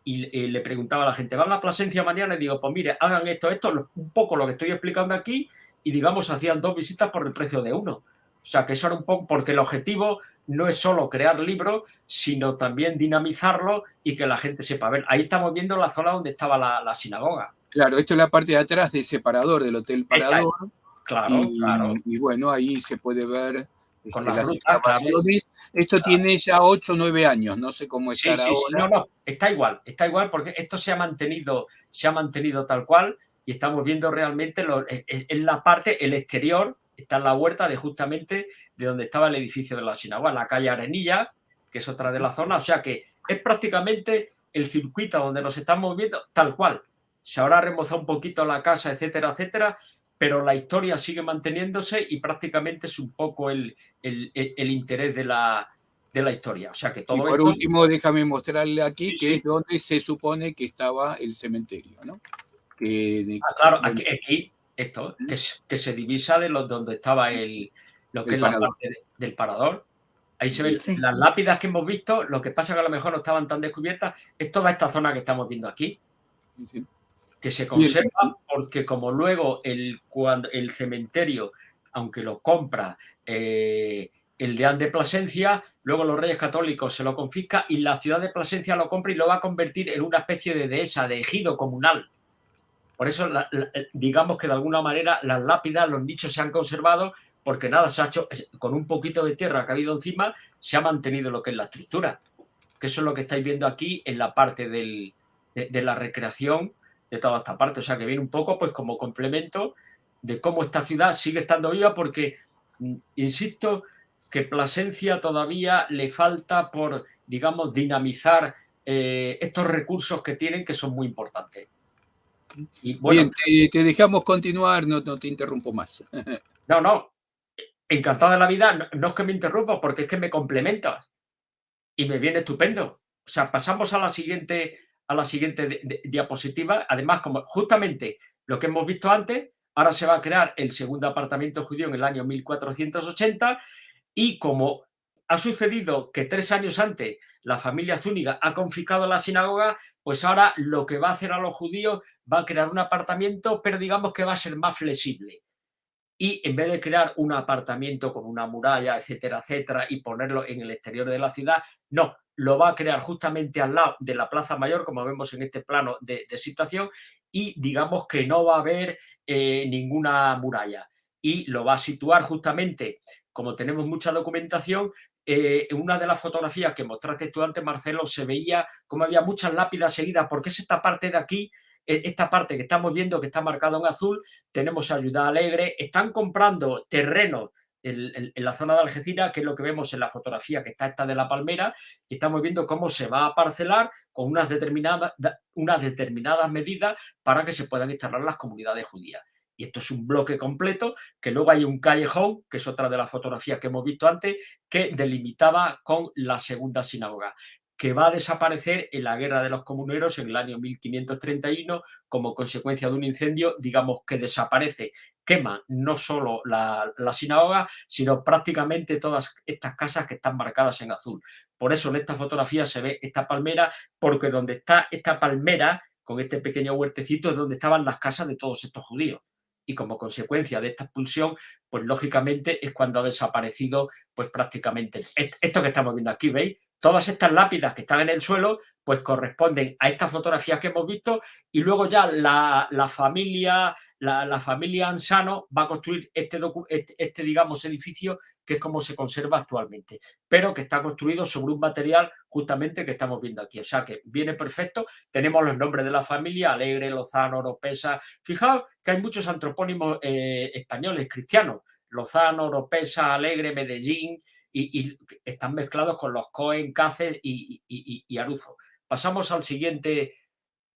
[SPEAKER 3] y le preguntaba a la gente, ¿van a Plasencia mañana? Y digo, pues mire, hagan esto, un poco lo que estoy explicando aquí, y digamos, hacían 2 visitas por el precio de 1. O sea, que eso era un poco, porque el objetivo no es solo crear libros, sino también dinamizarlo y que la gente sepa. Ver, ahí estamos viendo la zona donde estaba la sinagoga.
[SPEAKER 1] Claro, esto es la parte de atrás de ese parador, del Hotel Parador.
[SPEAKER 3] Claro.
[SPEAKER 1] Y bueno, ahí se puede ver
[SPEAKER 3] con las rutas,
[SPEAKER 1] excavaciones. Esto tiene ya 8 o 9 años, no sé cómo estará ahora.
[SPEAKER 3] No, está igual porque esto se ha mantenido tal cual y estamos viendo realmente en la parte, el exterior, está en la huerta justamente de donde estaba el edificio de la sinagoga, la calle Arenilla, que es otra de la zona. O sea que es prácticamente el circuito donde nos estamos moviendo tal cual. Se habrá remozado un poquito la casa, etcétera, etcétera, pero la historia sigue manteniéndose y prácticamente es un poco el interés de la historia. O sea que todo
[SPEAKER 1] y por último, déjame mostrarle aquí que es donde se supone que estaba el cementerio, ¿no?
[SPEAKER 3] Claro, aquí esto, que se divisa de donde estaba lo que es la parte del parador. Ahí se ven las lápidas que hemos visto, lo que pasa que a lo mejor no estaban tan descubiertas, es toda esta zona que estamos viendo aquí.
[SPEAKER 1] Sí.
[SPEAKER 3] Que se conserva porque como luego el cementerio, aunque lo compra el deán de Plasencia, luego los Reyes Católicos se lo confiscan y la ciudad de Plasencia lo compra y lo va a convertir en una especie de dehesa, de ejido comunal. Por eso, digamos que de alguna manera las lápidas, los nichos se han conservado porque nada, se ha hecho con un poquito de tierra que ha habido encima, se ha mantenido lo que es la estructura. Que eso es lo que estáis viendo aquí en la parte de la recreación de toda esta parte. O sea, que viene un poco pues como complemento de cómo esta ciudad sigue estando viva porque, insisto, que Plasencia todavía le falta por, digamos, dinamizar estos recursos que tienen, que son muy importantes.
[SPEAKER 1] Y, bueno, bien, te dejamos continuar, no te interrumpo más.
[SPEAKER 3] No, encantado de la vida, no es que me interrumpa, porque es que me complementas y me viene estupendo. O sea, pasamos a la siguiente a la siguiente diapositiva. Además, como justamente lo que hemos visto antes, ahora se va a crear el segundo apartamento judío en el año 1480 y como ha sucedido que 3 años antes la familia Zúñiga ha confiscado la sinagoga, pues ahora lo que va a hacer a los judíos va a crear un apartamento, pero digamos que va a ser más flexible. Y en vez de crear un apartamento con una muralla, etcétera, etcétera, y ponerlo en el exterior de la ciudad, no, lo va a crear justamente al lado de la Plaza Mayor, como vemos en este plano de situación, y digamos que no va a haber ninguna muralla. Y lo va a situar justamente, como tenemos mucha documentación, en una de las fotografías que mostraste tú antes, Marcelo, se veía como había muchas lápidas seguidas, porque es esta parte de aquí, esta parte que estamos viendo que está marcada en azul. Tenemos Ayuda Alegre, están comprando terrenos en la zona de Algeciras, que es lo que vemos en la fotografía que está esta de la palmera, y estamos viendo cómo se va a parcelar con unas determinadas medidas para que se puedan instalar las comunidades judías. Y esto es un bloque completo, que luego hay un callejón, que es otra de las fotografías que hemos visto antes, que delimitaba con la segunda sinagoga, que va a desaparecer en la Guerra de los Comuneros en el año 1531 como consecuencia de un incendio, digamos que desaparece, quema no solo la sinagoga, sino prácticamente todas estas casas que están marcadas en azul. Por eso en esta fotografía se ve esta palmera, porque donde está esta palmera, con este pequeño huertecito, es donde estaban las casas de todos estos judíos. Y como consecuencia de esta expulsión, pues lógicamente es cuando ha desaparecido pues prácticamente esto que estamos viendo aquí, ¿veis? Todas estas lápidas que están en el suelo pues corresponden a estas fotografías que hemos visto, y luego ya la familia Ansano va a construir este digamos edificio, que es como se conserva actualmente, pero que está construido sobre un material justamente que estamos viendo aquí. O sea que viene perfecto. Tenemos los nombres de la familia: Alegre, Lozano, Oropesa. Fijaos que hay muchos antropónimos españoles cristianos: Lozano, Oropesa, Alegre, Medellín, y están mezclados con los Cohen, Cáceres y Aruzo. Pasamos al siguiente.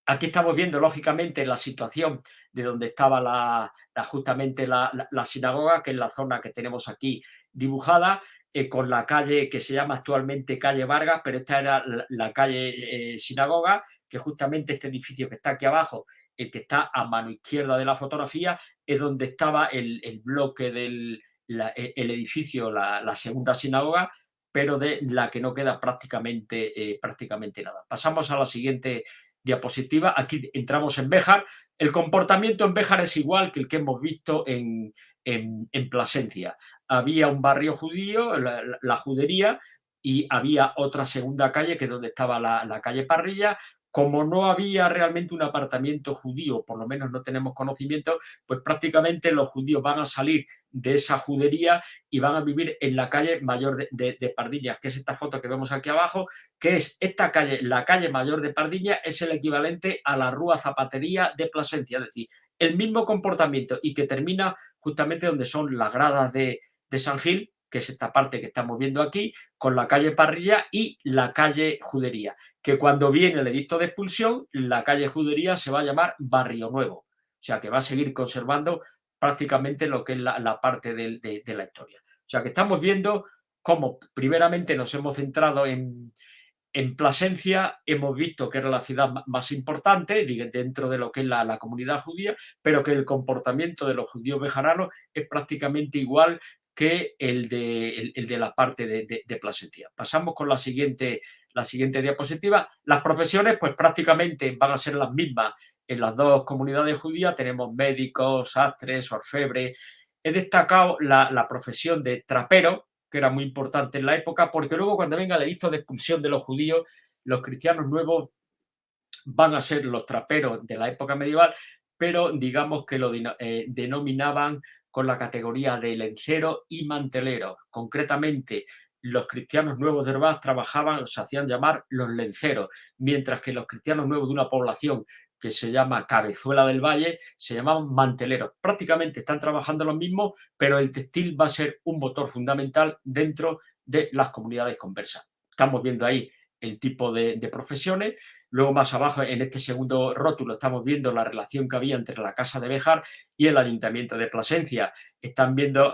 [SPEAKER 3] Aquí estamos viendo, lógicamente, la situación de donde estaba justamente la sinagoga, que es la zona que tenemos aquí dibujada, con la calle que se llama actualmente calle Vargas, pero esta era la calle Sinagoga, que justamente este edificio que está aquí abajo, el que está a mano izquierda de la fotografía, es donde estaba el bloque del edificio, la segunda sinagoga, pero de la que no queda prácticamente nada. Pasamos a la siguiente diapositiva. Aquí entramos en Béjar. El comportamiento en Béjar es igual que el que hemos visto en Plasencia. Había un barrio judío, la judería, y había otra segunda calle, que es donde estaba la calle Parrilla. Como no había realmente un apartamento judío, por lo menos no tenemos conocimiento, pues prácticamente los judíos van a salir de esa judería y van a vivir en la calle Mayor de Pardillas, que es esta foto que vemos aquí abajo, que es esta calle, la calle Mayor de Pardillas, es el equivalente a la Rúa Zapatería de Plasencia, es decir, el mismo comportamiento, y que termina justamente donde son las gradas de San Gil, que es esta parte que estamos viendo aquí, con la calle Parrilla y la calle Judería, que cuando viene el edicto de expulsión, la calle Judería se va a llamar Barrio Nuevo. O sea, que va a seguir conservando prácticamente lo que es la parte de la historia. O sea, que estamos viendo cómo primeramente nos hemos centrado en Plasencia, hemos visto que era la ciudad más importante dentro de lo que es la comunidad judía, pero que el comportamiento de los judíos bejaranos es prácticamente igual que el de la parte de Plasencia. Pasamos con la siguiente diapositiva. Las profesiones pues prácticamente van a ser las mismas en las dos comunidades judías. Tenemos médicos, sastres, orfebres. He destacado la profesión de trapero, que era muy importante en la época, porque luego cuando venga el edicto de expulsión de los judíos, los cristianos nuevos van a ser los traperos de la época medieval, pero digamos que lo denominaban con la categoría de lencero y mantelero. Concretamente, los cristianos nuevos de Herbaz trabajaban, se hacían llamar los lenceros, mientras que los cristianos nuevos de una población que se llama Cabezuela del Valle se llamaban manteleros. Prácticamente están trabajando lo mismo, pero el textil va a ser un motor fundamental dentro de las comunidades conversas. Estamos viendo ahí el tipo de profesiones. Luego más abajo, en este segundo rótulo, estamos viendo la relación que había entre la Casa de Béjar y el Ayuntamiento de Plasencia. Están viendo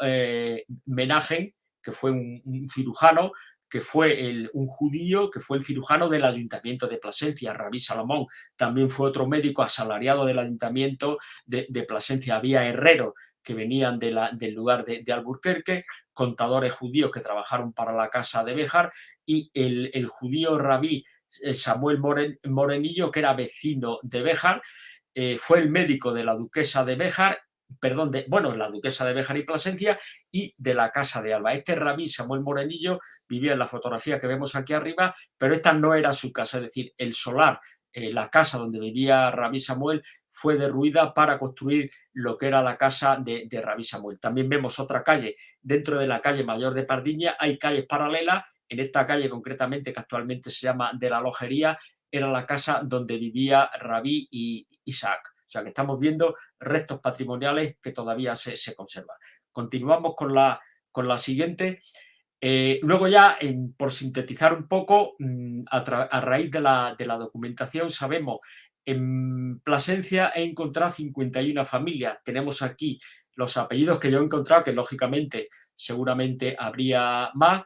[SPEAKER 3] Menagen, que fue un cirujano que fue un judío, que fue el cirujano del ayuntamiento de Plasencia, Rabí Salomón. También fue otro médico asalariado del ayuntamiento de Plasencia. Había herreros que venían del lugar de Alburquerque, contadores judíos que trabajaron para la casa de Béjar, y el judío rabí Samuel Morenillo, que era vecino de Béjar, fue el médico de la duquesa de Béjar, perdón, la duquesa de Béjar y Plasencia, y de la casa de Alba. Este rabí Samuel Morenillo vivía en la fotografía que vemos aquí arriba, pero esta no era su casa, es decir, el solar, la casa donde vivía rabí Samuel, fue derruida para construir lo que era la casa de rabí Samuel. También vemos otra calle, dentro de la calle Mayor de Pardiña hay calles paralelas. En esta calle concretamente, que actualmente se llama de la Lojería, era la casa donde vivía Rabí y Isaac. O sea que estamos viendo restos patrimoniales que todavía se conservan. Continuamos con la siguiente. Luego ya, por sintetizar un poco, a raíz de la documentación, sabemos en Plasencia he encontrado 51 familias. Tenemos aquí los apellidos que yo he encontrado, que lógicamente seguramente habría más.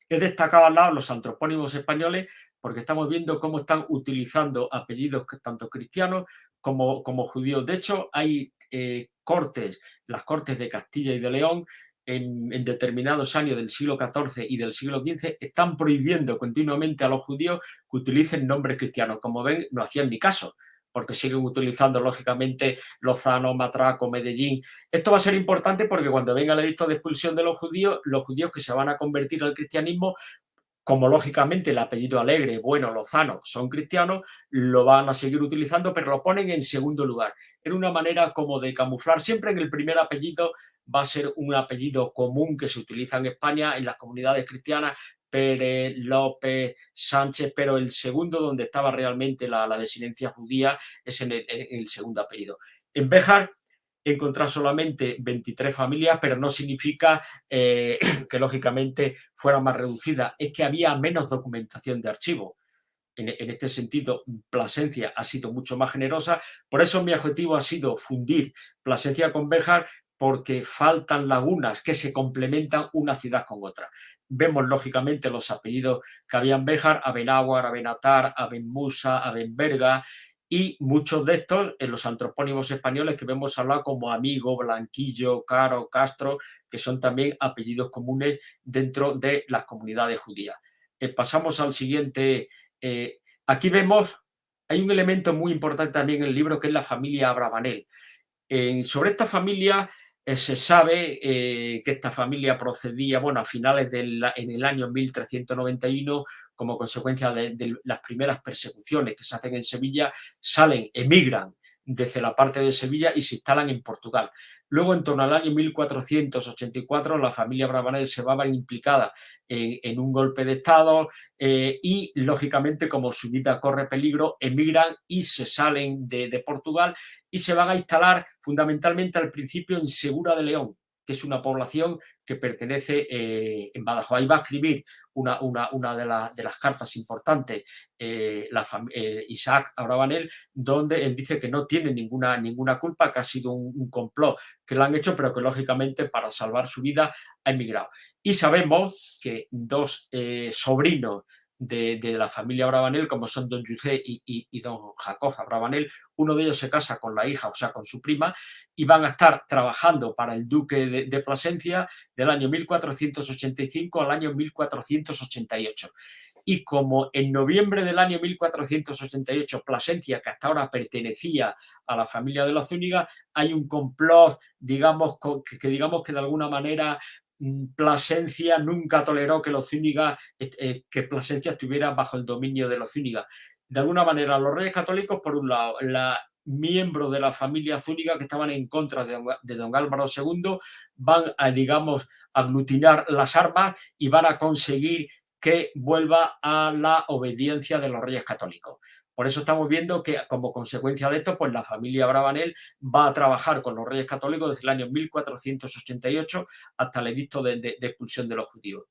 [SPEAKER 3] He destacado al lado los antropónimos españoles porque estamos viendo cómo están utilizando apellidos tanto cristianos como judíos. De hecho, hay cortes, las cortes de Castilla y de León, en determinados años del siglo XIV y del siglo XV, están prohibiendo continuamente a los judíos que utilicen nombres cristianos. Como ven, no hacían ni caso, porque siguen utilizando, lógicamente, Lozano, Matraco, Medellín. Esto va a ser importante porque cuando venga el edicto de expulsión de los judíos que se van a convertir al cristianismo, como lógicamente el apellido Alegre, Bueno, Lozano son cristianos, lo van a seguir utilizando, pero lo ponen en segundo lugar. En una manera como de camuflar. Siempre en el primer apellido va a ser un apellido común que se utiliza en España, en las comunidades cristianas, Pérez, López, Sánchez, pero el segundo, donde estaba realmente la desinencia judía, es en el segundo apellido. En Béjar he encontrado solamente 23 familias, pero no significa que lógicamente fuera más reducida, es que había menos documentación de archivo. En este sentido, Plasencia ha sido mucho más generosa. Por eso mi objetivo ha sido fundir Plasencia con Béjar, porque faltan lagunas que se complementan una ciudad con otra. Vemos lógicamente los apellidos que había en Béjar: Abenáhuar, Abenatar, Abenmusa, Abenberga, y muchos de estos en los antropónimos españoles que vemos hablar como Amigo, Blanquillo, Caro, Castro, que son también apellidos comunes dentro de las comunidades judías. Pasamos al siguiente. Aquí vemos, hay un elemento muy importante también en el libro, que es la familia Abravanel. Sobre esta familia se sabe que esta familia procedía, a finales en el año 1391, como consecuencia de las primeras persecuciones que se hacen en Sevilla, emigran desde la parte de Sevilla y se instalan en Portugal. Luego, en torno al año 1484, la familia Abravanel se va a ver implicada en un golpe de Estado y, lógicamente, como su vida corre peligro, emigran y se salen de Portugal y se van a instalar fundamentalmente al principio en Segura de León, que es una población que pertenece en Badajoz. Ahí va a escribir una de las cartas importantes, Isaac Abravanel, donde él dice que no tiene ninguna culpa, que ha sido un complot que lo han hecho, pero que lógicamente para salvar su vida ha emigrado. Y sabemos que dos sobrinos de la familia Abravanel, como son don José y don Jacob Abravanel, uno de ellos se casa con la hija, o sea, con su prima, y van a estar trabajando para el duque de Plasencia del año 1485 al año 1488. Y como en noviembre del año 1488 Plasencia, que hasta ahora pertenecía a la familia de los Zúñiga, hay un complot, digamos que de alguna manera Plasencia nunca toleró que los Zúñiga, que Plasencia estuviera bajo el dominio de los Zúñiga. De alguna manera, los reyes católicos, por un lado, miembros de la familia Zúñiga que estaban en contra de don Álvaro II, van a, digamos, aglutinar las armas y van a conseguir que vuelva a la obediencia de los reyes católicos. Por eso estamos viendo que, como consecuencia de esto, pues la familia Abravanel va a trabajar con los reyes católicos desde el año 1488 hasta el edicto de expulsión de los judíos.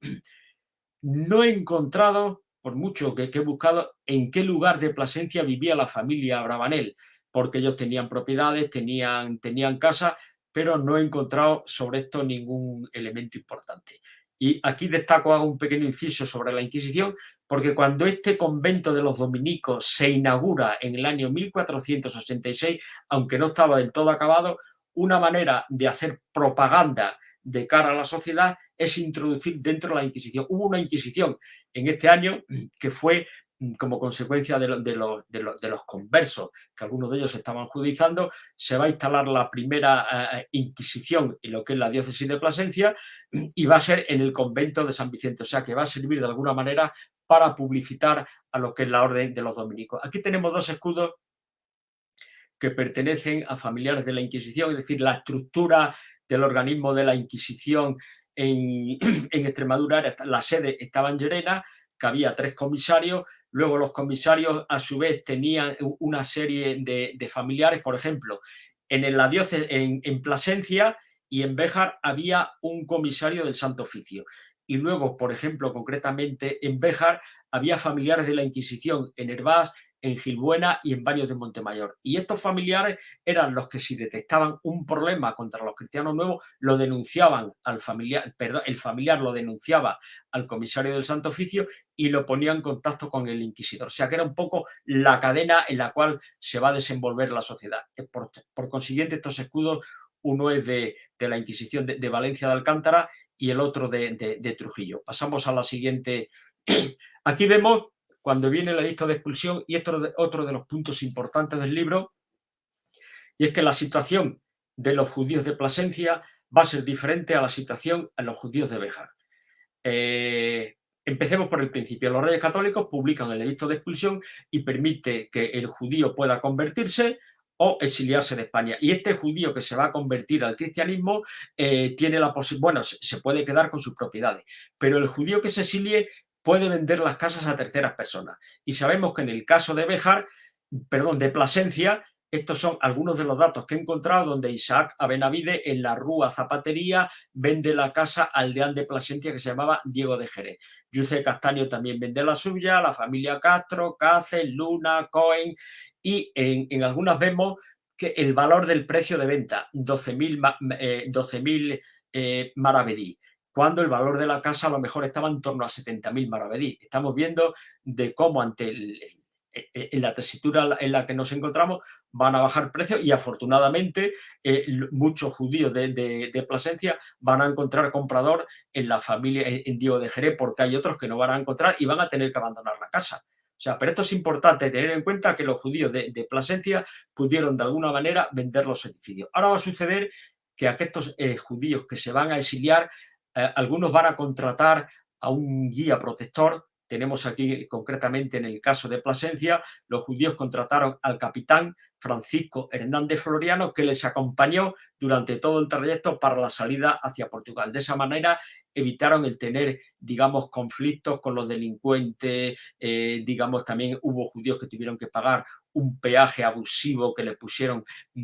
[SPEAKER 3] No he encontrado, por mucho que he buscado, en qué lugar de Plasencia vivía la familia Abravanel, porque ellos tenían propiedades, tenían casa, pero no he encontrado sobre esto ningún elemento importante. Y aquí destaco, hago un pequeño inciso sobre la Inquisición, porque cuando este convento de los dominicos se inaugura en el año 1486, aunque no estaba del todo acabado, una manera de hacer propaganda de cara a la sociedad es introducir dentro de la Inquisición. Hubo una Inquisición en este año que fue como consecuencia de los conversos, que algunos de ellos estaban judizando. Se va a instalar la primera Inquisición en lo que es la diócesis de Plasencia y va a ser en el convento de San Vicente, o sea que va a servir de alguna manera para publicitar a lo que es la orden de los dominicos. Aquí tenemos dos escudos que pertenecen a familiares de la Inquisición, es decir, la estructura del organismo de la Inquisición en, en Extremadura, la sede estaba en Llerena, que había 3 comisarios, luego los comisarios a su vez tenían una serie de familiares, por ejemplo, en la diócesis, en Plasencia y en Béjar había un comisario del Santo Oficio. Y luego, por ejemplo, concretamente en Béjar había familiares de la Inquisición en Hervás, en Gilbuena y en Baños de Montemayor. Y estos familiares eran los que, si detectaban un problema contra los cristianos nuevos, lo denunciaban al familiar, perdón, el familiar lo denunciaba al comisario del Santo Oficio y lo ponía en contacto con el inquisidor. O sea que era un poco la cadena en la cual se va a desenvolver la sociedad. Por consiguiente, estos escudos, uno es de la Inquisición de Valencia de Alcántara y el otro de Trujillo. Pasamos a la siguiente. Aquí vemos cuando viene el edicto de expulsión, y esto es otro de los puntos importantes del libro, y es que la situación de los judíos de Plasencia va a ser diferente a la situación de los judíos de Béjar. Empecemos por el principio. Los reyes católicos publican el edicto de expulsión y permite que el judío pueda convertirse o exiliarse de España. Y este judío que se va a convertir al cristianismo tiene la posibilidad, bueno, se puede quedar con sus propiedades, pero el judío que se exilie puede vender las casas a terceras personas. Y sabemos que en el caso de Béjar, perdón, de Plasencia, estos son algunos de los datos que he encontrado donde Isaac Abenavide en la Rúa Zapatería vende la casa al deán de Plasencia que se llamaba Diego de Jerez. Yuce Castaño también vende la suya, la familia Castro, Cáceres, Luna, Cohen, y en algunas vemos que el valor del precio de venta, 12.000 maravedí, cuando el valor de la casa a lo mejor estaba en torno a 70.000 maravedí. Estamos viendo de cómo ante en la tesitura en la que nos encontramos van a bajar precios y afortunadamente muchos judíos de Plasencia van a encontrar comprador en la familia en Diego de Jerez, porque hay otros que no van a encontrar y van a tener que abandonar la casa. O sea, pero esto es importante tener en cuenta que los judíos de Plasencia pudieron de alguna manera vender los edificios. Ahora va a suceder que aquellos judíos que se van a exiliar, algunos van a contratar a un guía protector. Tenemos aquí concretamente en el caso de Plasencia, los judíos contrataron al capitán Francisco Hernández Floriano, que les acompañó durante todo el trayecto para la salida hacia Portugal. De esa manera evitaron el tener, digamos, conflictos con los delincuentes, digamos, también hubo judíos que tuvieron que pagar un peaje abusivo que le pusieron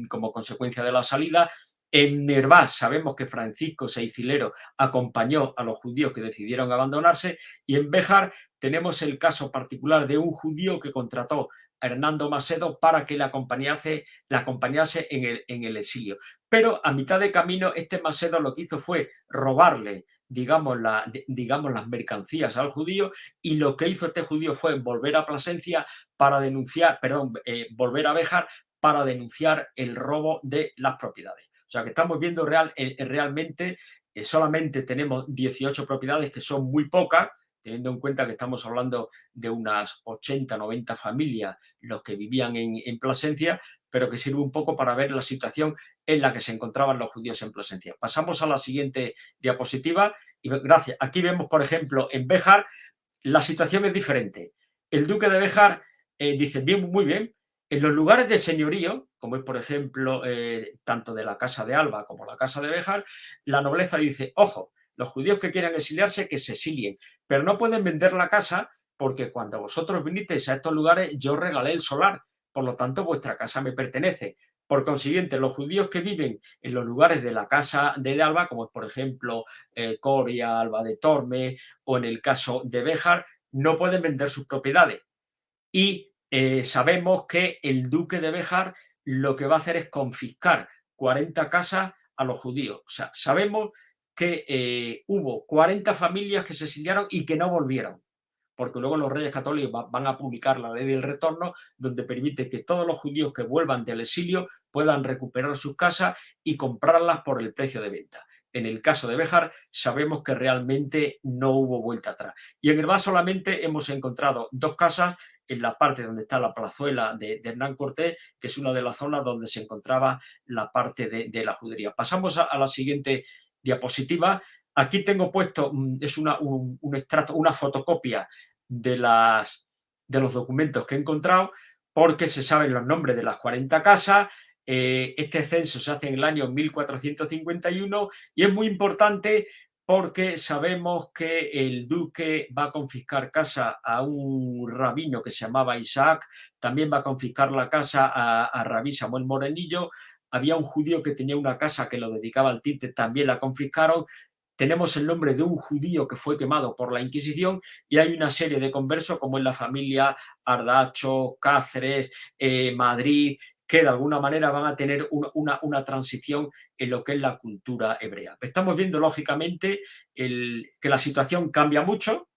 [SPEAKER 3] como consecuencia de la salida. En Hervás sabemos que Francisco Seicilero acompañó a los judíos que decidieron abandonarse, y en Béjar tenemos el caso particular de un judío que contrató a Hernando Macedo para que le acompañase en el exilio. Pero a mitad de camino este Macedo lo que hizo fue robarle, digamos, las mercancías al judío, y lo que hizo este judío fue volver a Plasencia para denunciar, volver a Béjar para denunciar el robo de las propiedades. O sea que estamos viendo realmente solamente tenemos 18 propiedades, que son muy pocas, teniendo en cuenta que estamos hablando de unas 80, 90 familias los que vivían en Plasencia, pero que sirve un poco para ver la situación en la que se encontraban los judíos en Plasencia. Pasamos a la siguiente diapositiva y gracias. Aquí vemos, por ejemplo, en Béjar la situación es diferente. El duque de Béjar dice, bien, muy bien, en los lugares de señorío, como es por ejemplo tanto de la Casa de Alba como la Casa de Béjar, la nobleza dice, ojo, los judíos que quieran exiliarse, que se exilien, pero no pueden vender la casa porque cuando vosotros vinisteis a estos lugares yo regalé el solar, por lo tanto vuestra casa me pertenece. Por consiguiente, los judíos que viven en los lugares de la Casa de Alba, como es por ejemplo Coria, Alba de Tormes, o en el caso de Béjar, no pueden vender sus propiedades. Y sabemos que el duque de Béjar lo que va a hacer es confiscar 40 casas a los judíos. O sea, sabemos que hubo 40 familias que se exiliaron y que no volvieron, porque luego los Reyes Católicos van a publicar la ley del retorno, donde permite que todos los judíos que vuelvan del exilio puedan recuperar sus casas y comprarlas por el precio de venta. En el caso de Béjar sabemos que realmente no hubo vuelta atrás. Y en Hervás solamente hemos encontrado 2 casas en la parte donde está la plazuela de Hernán Cortés, que es una de las zonas donde se encontraba la parte de la judería. Pasamos a la siguiente diapositiva. Aquí tengo puesto, es un extracto, una fotocopia de los documentos que he encontrado, porque se saben los nombres de las 40 casas. Este censo se hace en el año 1451 y es muy importante porque sabemos que el duque va a confiscar casa a un rabino que se llamaba Isaac, también va a confiscar la casa a Rabí Samuel Morenillo. Había un judío que tenía una casa que lo dedicaba al tinte, también la confiscaron. Tenemos el nombre de un judío que fue quemado por la Inquisición y hay una serie de conversos como es la familia Ardacho, Cáceres, Madrid, que de alguna manera van a tener una transición en lo que es la cultura hebrea. Estamos viendo, lógicamente, que la situación cambia mucho.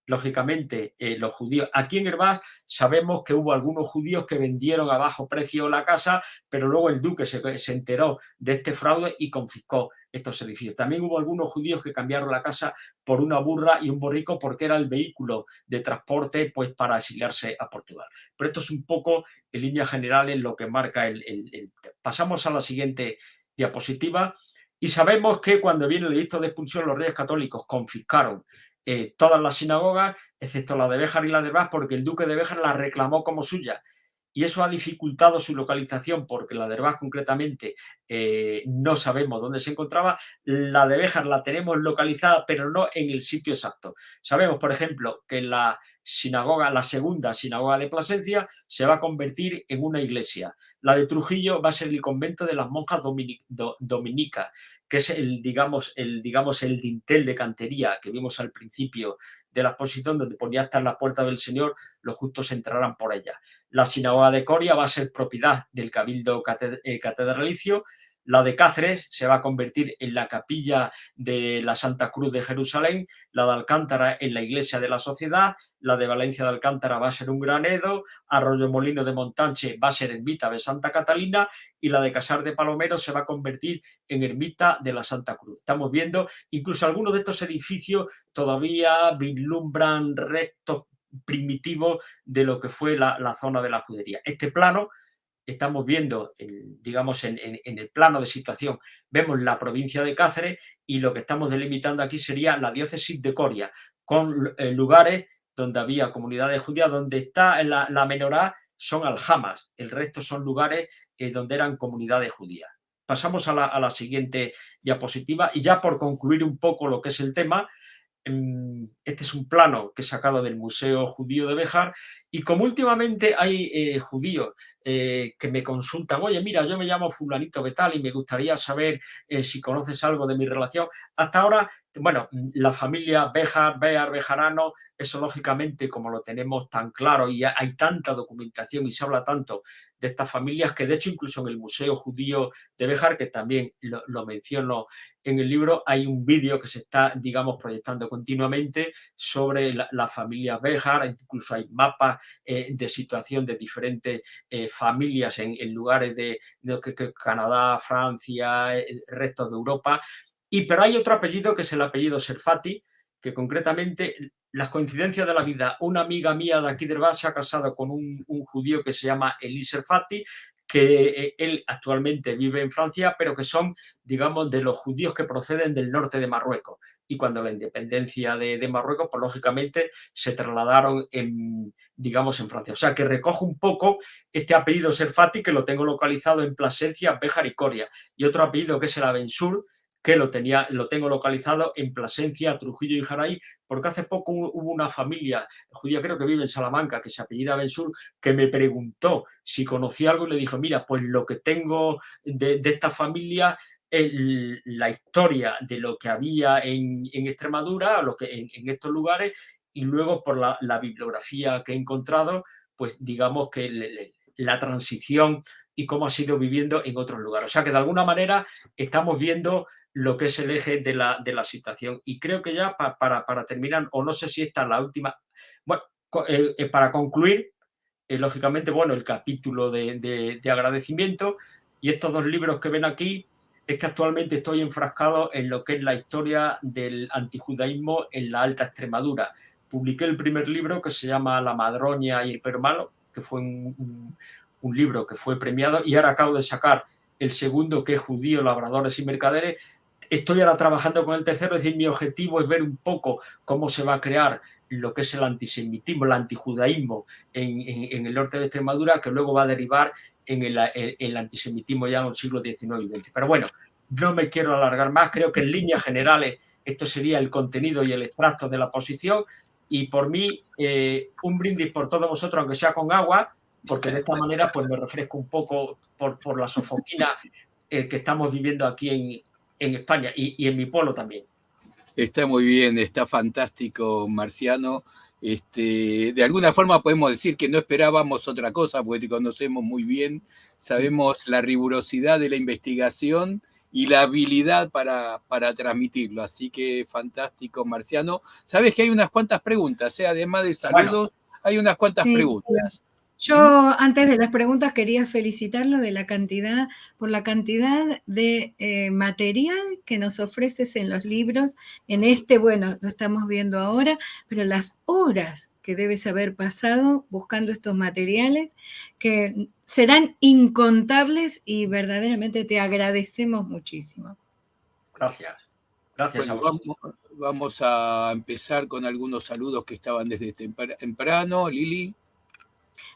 [SPEAKER 3] Lógicamente, los judíos. Aquí en Hervás sabemos que hubo algunos judíos que vendieron a bajo precio la casa, pero luego el duque se enteró de este fraude y confiscó estos edificios. También hubo algunos judíos que cambiaron la casa por una burra y un borrico porque era el vehículo de transporte, pues, para exiliarse a Portugal. Pero esto es un poco, en líneas generales, lo que marca Pasamos a la siguiente diapositiva. Y sabemos que cuando viene el edicto de expulsión, los Reyes Católicos confiscaron todas las sinagogas, excepto la de Béjar y la de Hervás, porque el duque de Béjar la reclamó como suya. Y eso ha dificultado su localización, porque la de Hervás concretamente no sabemos dónde se encontraba. La de Béjar la tenemos localizada, pero no en el sitio exacto. Sabemos, por ejemplo, que la sinagoga, la segunda sinagoga de Plasencia, se va a convertir en una iglesia. La de Trujillo va a ser el convento de las monjas dominicas, que es el dintel de cantería que vimos al principio de la exposición, donde ponía hasta en la puerta del Señor, los justos entrarán por ella. La sinagoga de Coria va a ser propiedad del Cabildo Catedralicio. La de Cáceres se va a convertir en la capilla de la Santa Cruz de Jerusalén, la de Alcántara en la iglesia de la Sociedad, la de Valencia de Alcántara va a ser un granedo, Arroyo Molino de Montanche va a ser ermita de Santa Catalina y la de Casar de Palomero se va a convertir en ermita de la Santa Cruz. Estamos viendo, incluso algunos de estos edificios todavía vislumbran restos primitivos de lo que fue la zona de la judería. Este plano, estamos viendo, digamos, en el plano de situación, vemos la provincia de Cáceres y lo que estamos delimitando aquí sería la diócesis de Coria, con lugares donde había comunidades judías, donde está la menorá son aljamas, el resto son lugares donde eran comunidades judías. Pasamos a la siguiente diapositiva y ya por concluir un poco lo que es el tema. Este es un plano que he sacado del Museo Judío de Béjar y como últimamente hay judíos que me consultan, oye, mira, yo me llamo fulanito de tal y me gustaría saber si conoces algo de mi relación. Hasta ahora, bueno, la familia Béjar, Bejarano, eso lógicamente como lo tenemos tan claro y hay tanta documentación y se habla tanto de estas familias que de hecho incluso en el Museo Judío de Béjar, que también lo menciono en el libro, hay un vídeo que se está, digamos, proyectando continuamente sobre la familia Béjar, incluso hay mapas de situación de diferentes familias en lugares de Canadá, Francia, restos de Europa. Pero hay otro apellido que es el apellido Serfati, que concretamente las coincidencias de la vida, una amiga mía de aquí de Hervás se ha casado con un judío que se llama Elie Serfati, que él actualmente vive en Francia, pero que son, digamos, de los judíos que proceden del norte de Marruecos. Y cuando la independencia de Marruecos, pues lógicamente se trasladaron digamos, en Francia. O sea, que recojo un poco este apellido Serfati, que lo tengo localizado en Plasencia, Béjar y Coria. Y otro apellido que es el Abensur, que lo tengo localizado en Plasencia, Trujillo y Jaraí, porque hace poco hubo una familia judía, creo que vive en Salamanca, que se apellida Bensur, que me preguntó si conocía algo y le dijo, mira, pues lo que tengo de esta familia es la historia de lo que había en Extremadura, en estos lugares, y luego por la bibliografía que he encontrado, pues digamos que la transición y cómo ha sido viviendo en otros lugares. O sea que de alguna manera estamos viendo lo que es el eje de la situación. Y creo que ya para terminar, o no sé si esta es la última, bueno, para concluir, lógicamente, bueno, el capítulo de agradecimiento y estos dos libros que ven aquí, es que actualmente estoy enfrascado en lo que es la historia del antijudaísmo en la Alta Extremadura. Publiqué el primer libro, que se llama La Madroña y el Perro Malo, que fue un libro que fue premiado, y ahora acabo de sacar el segundo, que es Judíos, Labradores y Mercaderes. Estoy ahora trabajando con el tercero, es decir, mi objetivo es ver un poco cómo se va a crear lo que es el antisemitismo, el antijudaísmo en el norte de Extremadura, que luego va a derivar en el antisemitismo ya en el siglo XIX y XX. Pero bueno, no me quiero alargar más, creo que en líneas generales esto sería el contenido y el extracto de la posición, y por mí un brindis por todos vosotros, aunque sea con agua, porque de esta manera pues me refresco un poco por la sofoquina que estamos viviendo aquí en España y en mi pueblo también.
[SPEAKER 1] Está muy bien, está fantástico, Marciano. De alguna forma podemos decir que no esperábamos otra cosa, porque te conocemos muy bien, sabemos la rigurosidad de la investigación y la habilidad para transmitirlo. Así que fantástico, Marciano. Sabes que hay unas cuantas preguntas, además de saludos, hay unas cuantas preguntas.
[SPEAKER 2] Yo, antes de las preguntas, quería felicitarlo por la cantidad de material que nos ofreces en los libros. Bueno, lo estamos viendo ahora, pero las horas que debes haber pasado buscando estos materiales, que serán incontables, y verdaderamente te agradecemos muchísimo.
[SPEAKER 3] Gracias. Gracias
[SPEAKER 1] Bueno,
[SPEAKER 3] a vosotros.
[SPEAKER 1] vamos a empezar con algunos saludos que estaban desde temprano. Lili.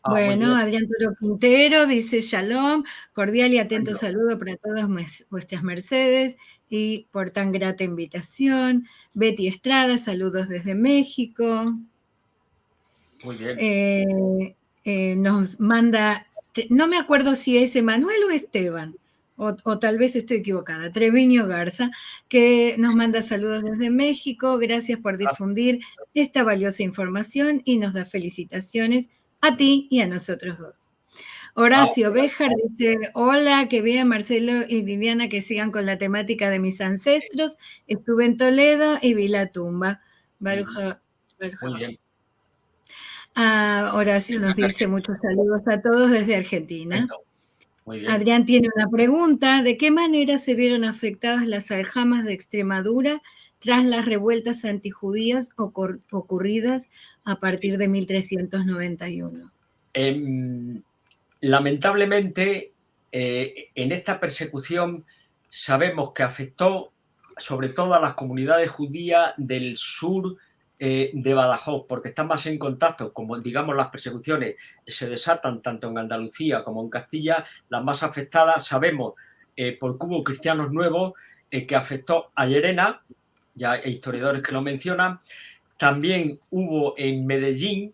[SPEAKER 2] Bueno, Adrián Toro Quintero dice: Shalom, cordial y atento saludo para todas vuestras mercedes y por tan grata invitación. Betty Estrada, saludos desde México.
[SPEAKER 3] Muy bien.
[SPEAKER 2] Nos manda, no me acuerdo si es Emanuel o Esteban, o tal vez estoy equivocada, Treviño Garza, que nos manda saludos desde México. Gracias por difundir esta valiosa información y nos da felicitaciones a ti y a nosotros dos. Horacio Béjar dice: hola, que bien Marcelo y Liliana, que sigan con la temática de mis ancestros. Estuve en Toledo y vi la tumba.
[SPEAKER 3] Muy bien.
[SPEAKER 2] Horacio nos dice: muchos saludos a todos desde Argentina.
[SPEAKER 3] Muy bien.
[SPEAKER 2] Adrián tiene una pregunta: ¿de qué manera se vieron afectadas las aljamas de Extremadura tras las revueltas antijudías ocurridas a partir de 1391?
[SPEAKER 3] Lamentablemente, en esta persecución sabemos que afectó sobre todo a las comunidades judías del sur de Badajoz, porque están más en contacto, como digamos las persecuciones se desatan tanto en Andalucía como en Castilla, las más afectadas sabemos porque hubo cristianos nuevos que afectó a Llerena, ya hay historiadores que lo mencionan, también hubo en Medellín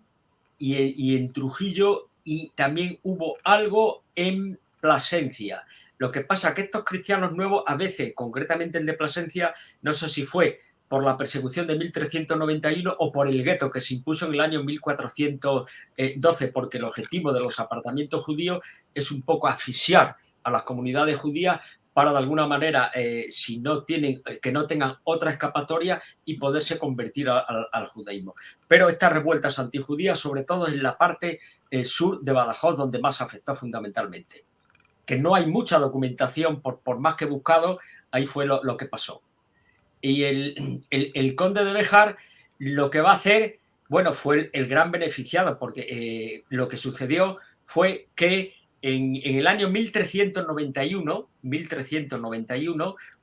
[SPEAKER 3] y en Trujillo, y también hubo algo en Plasencia. Lo que pasa es que estos cristianos nuevos, a veces, concretamente el de Plasencia, no sé si fue por la persecución de 1391 o por el gueto que se impuso en el año 1412, porque el objetivo de los apartamentos judíos es un poco asfixiar a las comunidades judías para de alguna manera, si no tienen, que no tengan otra escapatoria y poderse convertir al judaísmo. Pero estas revueltas antijudías, sobre todo en la parte sur de Badajoz, donde más afectó fundamentalmente. Que no hay mucha documentación, por más que he buscado, ahí fue lo que pasó. Y el conde de Béjar lo que va a hacer, bueno, fue el gran beneficiado, porque lo que sucedió fue que en el año 1391,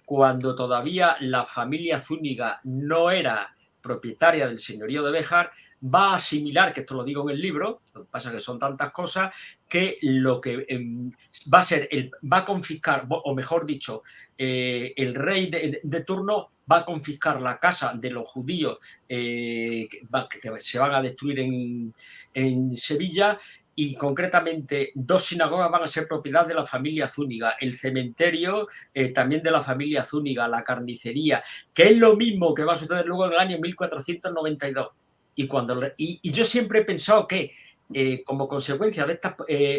[SPEAKER 3] cuando todavía la familia Zúñiga no era propietaria del señorío de Béjar, va a asimilar, que esto lo digo en el libro, lo que pasa es que son tantas cosas, que lo que va a ser, va a confiscar, o mejor dicho, el rey de turno va a confiscar la casa de los judíos que se van a destruir en Sevilla, y concretamente 2 sinagogas van a ser propiedad de la familia Zúñiga, el cementerio también de la familia Zúñiga, la carnicería, que es lo mismo que va a suceder luego en el año 1492. Y yo siempre he pensado que como consecuencia de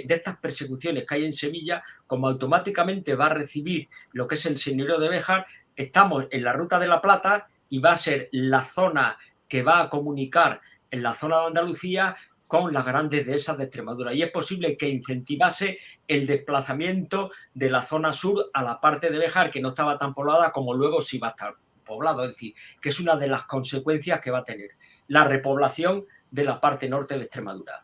[SPEAKER 3] estas persecuciones que hay en Sevilla, como automáticamente va a recibir lo que es el señorío de Béjar, estamos en la Ruta de la Plata y va a ser la zona que va a comunicar en la zona de Andalucía con las grandes dehesas de Extremadura. Y es posible que incentivase el desplazamiento de la zona sur a la parte de Béjar, que no estaba tan poblada como luego sí va a estar poblado. Es decir, que es una de las consecuencias que va a tener la repoblación de la parte norte de Extremadura.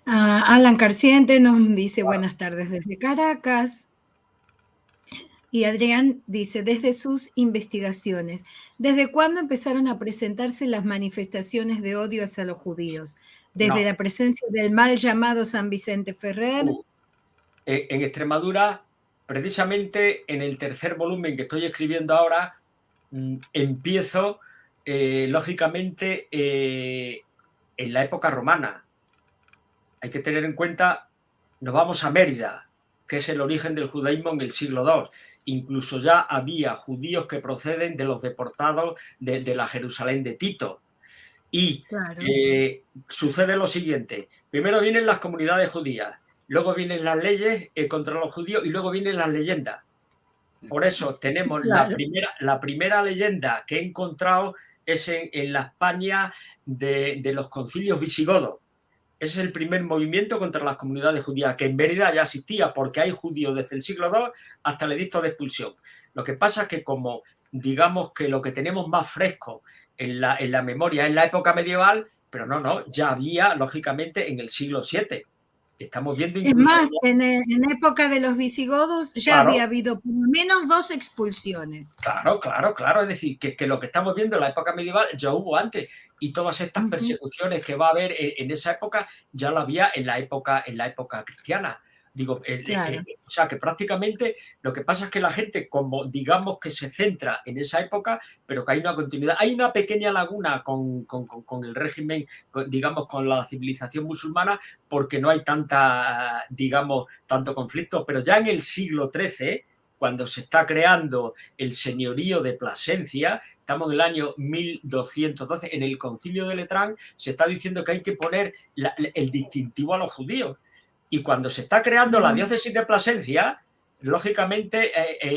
[SPEAKER 2] Alan Carciente nos dice buenas tardes desde Caracas. Y Adrián dice, desde sus investigaciones, ¿desde cuándo empezaron a presentarse las manifestaciones de odio hacia los judíos? ¿Desde la presencia del mal llamado San Vicente Ferrer?
[SPEAKER 3] En Extremadura, precisamente en el tercer volumen que estoy escribiendo ahora, empiezo, lógicamente, en la época romana. Hay que tener en cuenta, nos vamos a Mérida, que es el origen del judaísmo en el siglo II. Incluso ya había judíos que proceden de los deportados de la Jerusalén de Tito. Y claro, sucede lo siguiente. Primero vienen las comunidades judías, luego vienen las leyes contra los judíos y luego vienen las leyendas. Por eso tenemos claro, la primera leyenda que he encontrado es en la España de los concilios visigodos. Ese es el primer movimiento contra las comunidades judías, que en Mérida ya existía porque hay judíos desde el siglo II hasta el edicto de expulsión. Lo que pasa es que como digamos que lo que tenemos más fresco en la memoria es la época medieval, pero no, ya había lógicamente en el siglo VII. Estamos viendo
[SPEAKER 2] incluso... Es más, en época de los visigodos ya claro, había habido por lo menos 2 expulsiones.
[SPEAKER 3] Claro. Es decir, que lo que estamos viendo en la época medieval ya hubo antes. Y todas estas persecuciones que va a haber en esa época ya la había en la época cristiana. Digo, claro, o sea, que prácticamente lo que pasa es que la gente, como digamos que se centra en esa época, pero que hay una continuidad. Hay una pequeña laguna con el régimen, digamos, con la civilización musulmana, porque no hay tanto conflicto, pero ya en el siglo XIII, cuando se está creando el señorío de Plasencia, estamos en el año 1212, en el concilio de Letrán, se está diciendo que hay que poner el distintivo a los judíos. Y cuando se está creando la diócesis de Plasencia, lógicamente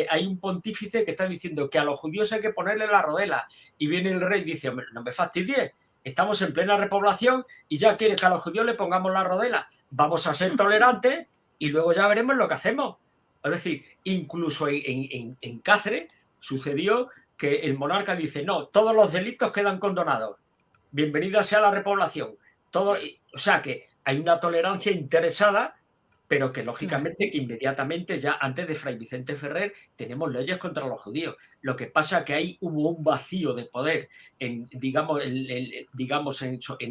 [SPEAKER 3] hay un pontífice que está diciendo que a los judíos hay que ponerle la rodela. Y viene el rey y dice, no me fastidies, estamos en plena repoblación y ya quieres que a los judíos le pongamos la rodela. Vamos a ser tolerantes y luego ya veremos lo que hacemos. Es decir, incluso en Cáceres sucedió que el monarca dice, no, todos los delitos quedan condonados. Bienvenida sea la repoblación. O sea que hay una tolerancia interesada, pero que lógicamente que inmediatamente ya antes de Fray Vicente Ferrer tenemos leyes contra los judíos. Lo que pasa es que ahí hubo un vacío de poder en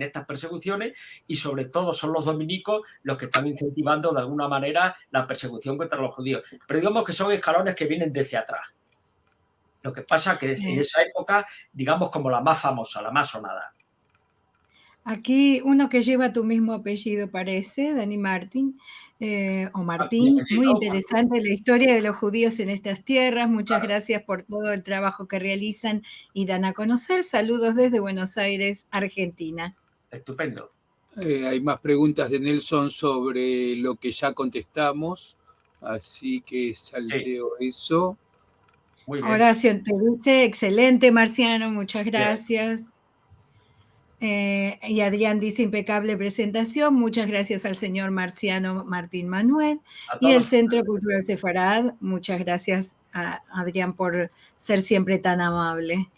[SPEAKER 3] estas persecuciones y sobre todo son los dominicos los que están incentivando de alguna manera la persecución contra los judíos. Pero digamos que son escalones que vienen desde atrás. Lo que pasa es que en esa época, digamos como la más famosa, la más sonada.
[SPEAKER 2] Aquí uno que lleva tu mismo apellido parece, Dani Martín, o Martín, muy interesante la historia de los judíos en estas tierras, muchas gracias por todo el trabajo que realizan y dan a conocer, saludos desde Buenos Aires, Argentina.
[SPEAKER 3] Estupendo.
[SPEAKER 1] Hay más preguntas de Nelson sobre lo que ya contestamos, así que salteo eso.
[SPEAKER 2] Muy bien. Horacio te dice, excelente Marciano, muchas gracias. Bien. Y Adrián dice, impecable presentación, muchas gracias al señor Marciano Martín Manuel y el Centro Cultural Sefarad, muchas gracias a Adrián por ser siempre tan amable.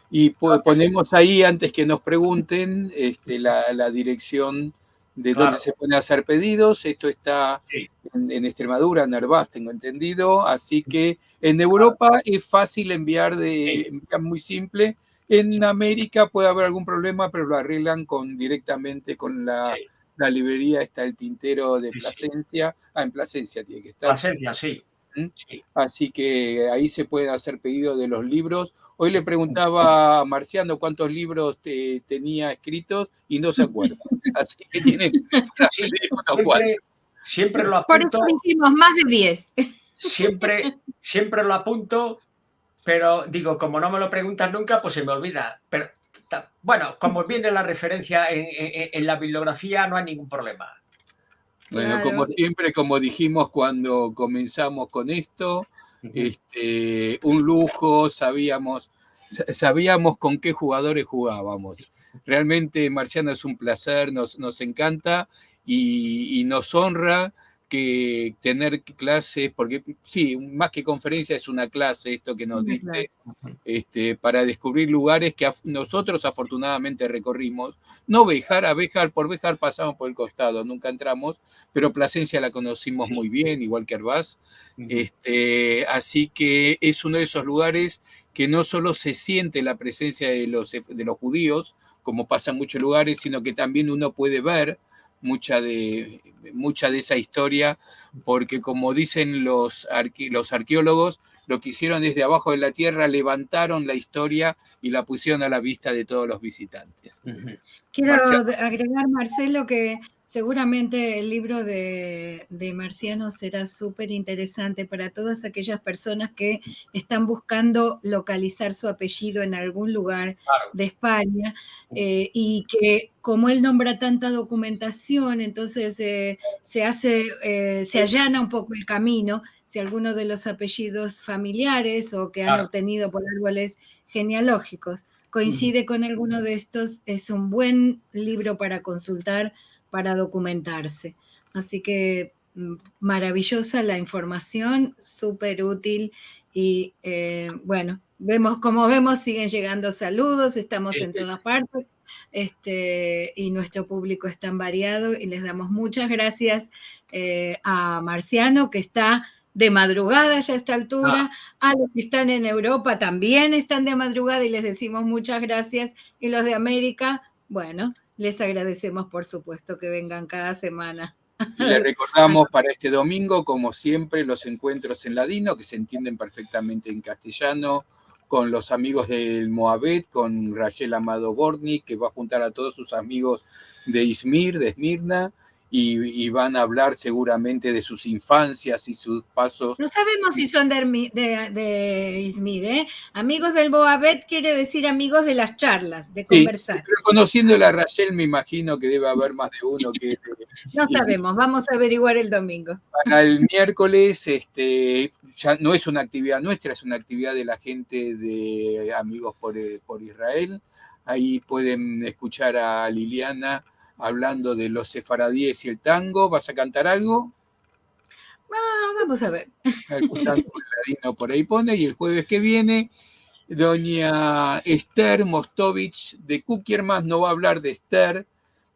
[SPEAKER 1] Y ponemos ahí, antes que nos pregunten, la dirección de dónde se pueden hacer pedidos. Esto está en Extremadura, en Nervás, tengo entendido, así que en Europa es fácil enviar, muy simple. En América puede haber algún problema, pero lo arreglan directamente con la librería, está el tintero de Plasencia. En Plasencia tiene que estar.
[SPEAKER 3] Plasencia, sí.
[SPEAKER 1] Así que ahí se puede hacer pedido de los libros. Hoy le preguntaba a Marciano cuántos libros tenía escritos y no se acuerda. Así que tiene
[SPEAKER 3] siempre lo apunto.
[SPEAKER 2] Por eso dijimos más de 10.
[SPEAKER 3] Siempre lo apunto. Pero digo, como no me lo preguntan nunca, pues se me olvida. Pero bueno, como viene la referencia en la bibliografía, no hay ningún problema.
[SPEAKER 1] Bueno, como
[SPEAKER 2] Claro.
[SPEAKER 1] siempre, como dijimos cuando comenzamos con esto,
[SPEAKER 3] Ujú.
[SPEAKER 1] un lujo, sabíamos con qué jugadores jugábamos. Realmente, Marciano, es un placer, nos encanta y nos honra que tener clases, porque sí, más que conferencia es una clase esto que nos
[SPEAKER 2] Una clase.
[SPEAKER 1] diste, para descubrir lugares que nosotros afortunadamente recorrimos. No Béjar por Béjar pasamos por el costado, nunca entramos, pero Plasencia la conocimos
[SPEAKER 3] Sí.
[SPEAKER 1] muy bien, igual que Hervás.
[SPEAKER 3] Ujú.
[SPEAKER 1] Así que es uno de esos lugares que no solo se siente la presencia de los judíos, como pasa en muchos lugares, sino que también uno puede ver mucha de esa historia, porque como dicen los arqueólogos, lo que hicieron desde abajo de la tierra, levantaron la historia y la pusieron a la vista de todos los visitantes.
[SPEAKER 3] Ujú.
[SPEAKER 2] Quiero
[SPEAKER 1] Marciano.
[SPEAKER 2] agregar, Marcelo, que seguramente el libro de Marciano será súper interesante para todas aquellas personas que están buscando localizar su apellido en algún lugar
[SPEAKER 3] Claro.
[SPEAKER 2] de España, y que como él nombra tanta documentación, entonces se allana un poco el camino si alguno de los apellidos familiares o que han
[SPEAKER 3] Claro.
[SPEAKER 2] obtenido por árboles genealógicos coincide con alguno de estos, es un buen libro para consultar, para documentarse. Así que maravillosa la información, súper útil y bueno, como vemos, siguen llegando saludos, estamos en todas partes, y nuestro público es tan variado y les damos muchas gracias a Marciano, que está de madrugada ya a esta altura, a los que están en Europa también están de madrugada y les decimos muchas gracias, y los de América, bueno, les agradecemos por supuesto que vengan cada semana.
[SPEAKER 1] Y le recordamos para este domingo, como siempre, los encuentros en ladino, que se entienden perfectamente en castellano, con los amigos del Moabet, con Rachel Amado Borni, que va a juntar a todos sus amigos de Izmir, de Esmirna, y van a hablar seguramente de sus infancias y sus pasos.
[SPEAKER 2] No sabemos si son de Izmir, ¿eh? Amigos del Moabet quiere decir amigos de las charlas, de conversar.
[SPEAKER 1] Pero conociendo a Rachel, me imagino que debe haber más de uno que...
[SPEAKER 2] No sabemos, vamos a averiguar el domingo.
[SPEAKER 1] Para el miércoles, ya no es una actividad nuestra, es una actividad de la gente de Amigos por Israel. Ahí pueden escuchar a Liliana hablando de los sefaradíes y el tango. ¿Vas a cantar algo?
[SPEAKER 2] Vamos a ver.
[SPEAKER 1] Algún tango ladino por ahí pone. Y el jueves que viene, doña Esther Mostovich de Cukiermas no va a hablar de Esther,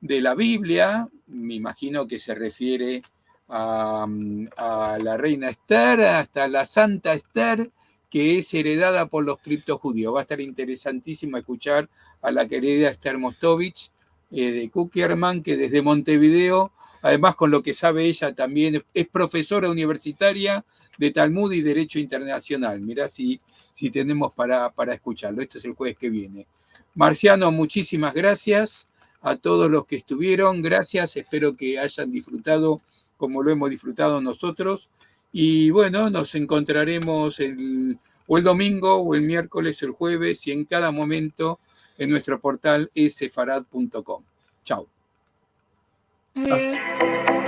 [SPEAKER 1] de la Biblia. Me imagino que se refiere a la reina Esther, hasta la Santa Esther, que es heredada por los criptojudíos. Va a estar interesantísimo escuchar a la querida Esther Mostovich de Cukierman, que desde Montevideo, además con lo que sabe ella, también es profesora universitaria de Talmud y Derecho Internacional. Mirá si tenemos para escucharlo. Esto es el jueves que viene. Marciano, muchísimas gracias a todos los que estuvieron. Gracias, espero que hayan disfrutado como lo hemos disfrutado nosotros. Y bueno, nos encontraremos o el domingo, o el miércoles, o el jueves, y en cada momento en nuestro portal sefarad.com. Chao.
[SPEAKER 2] Adiós.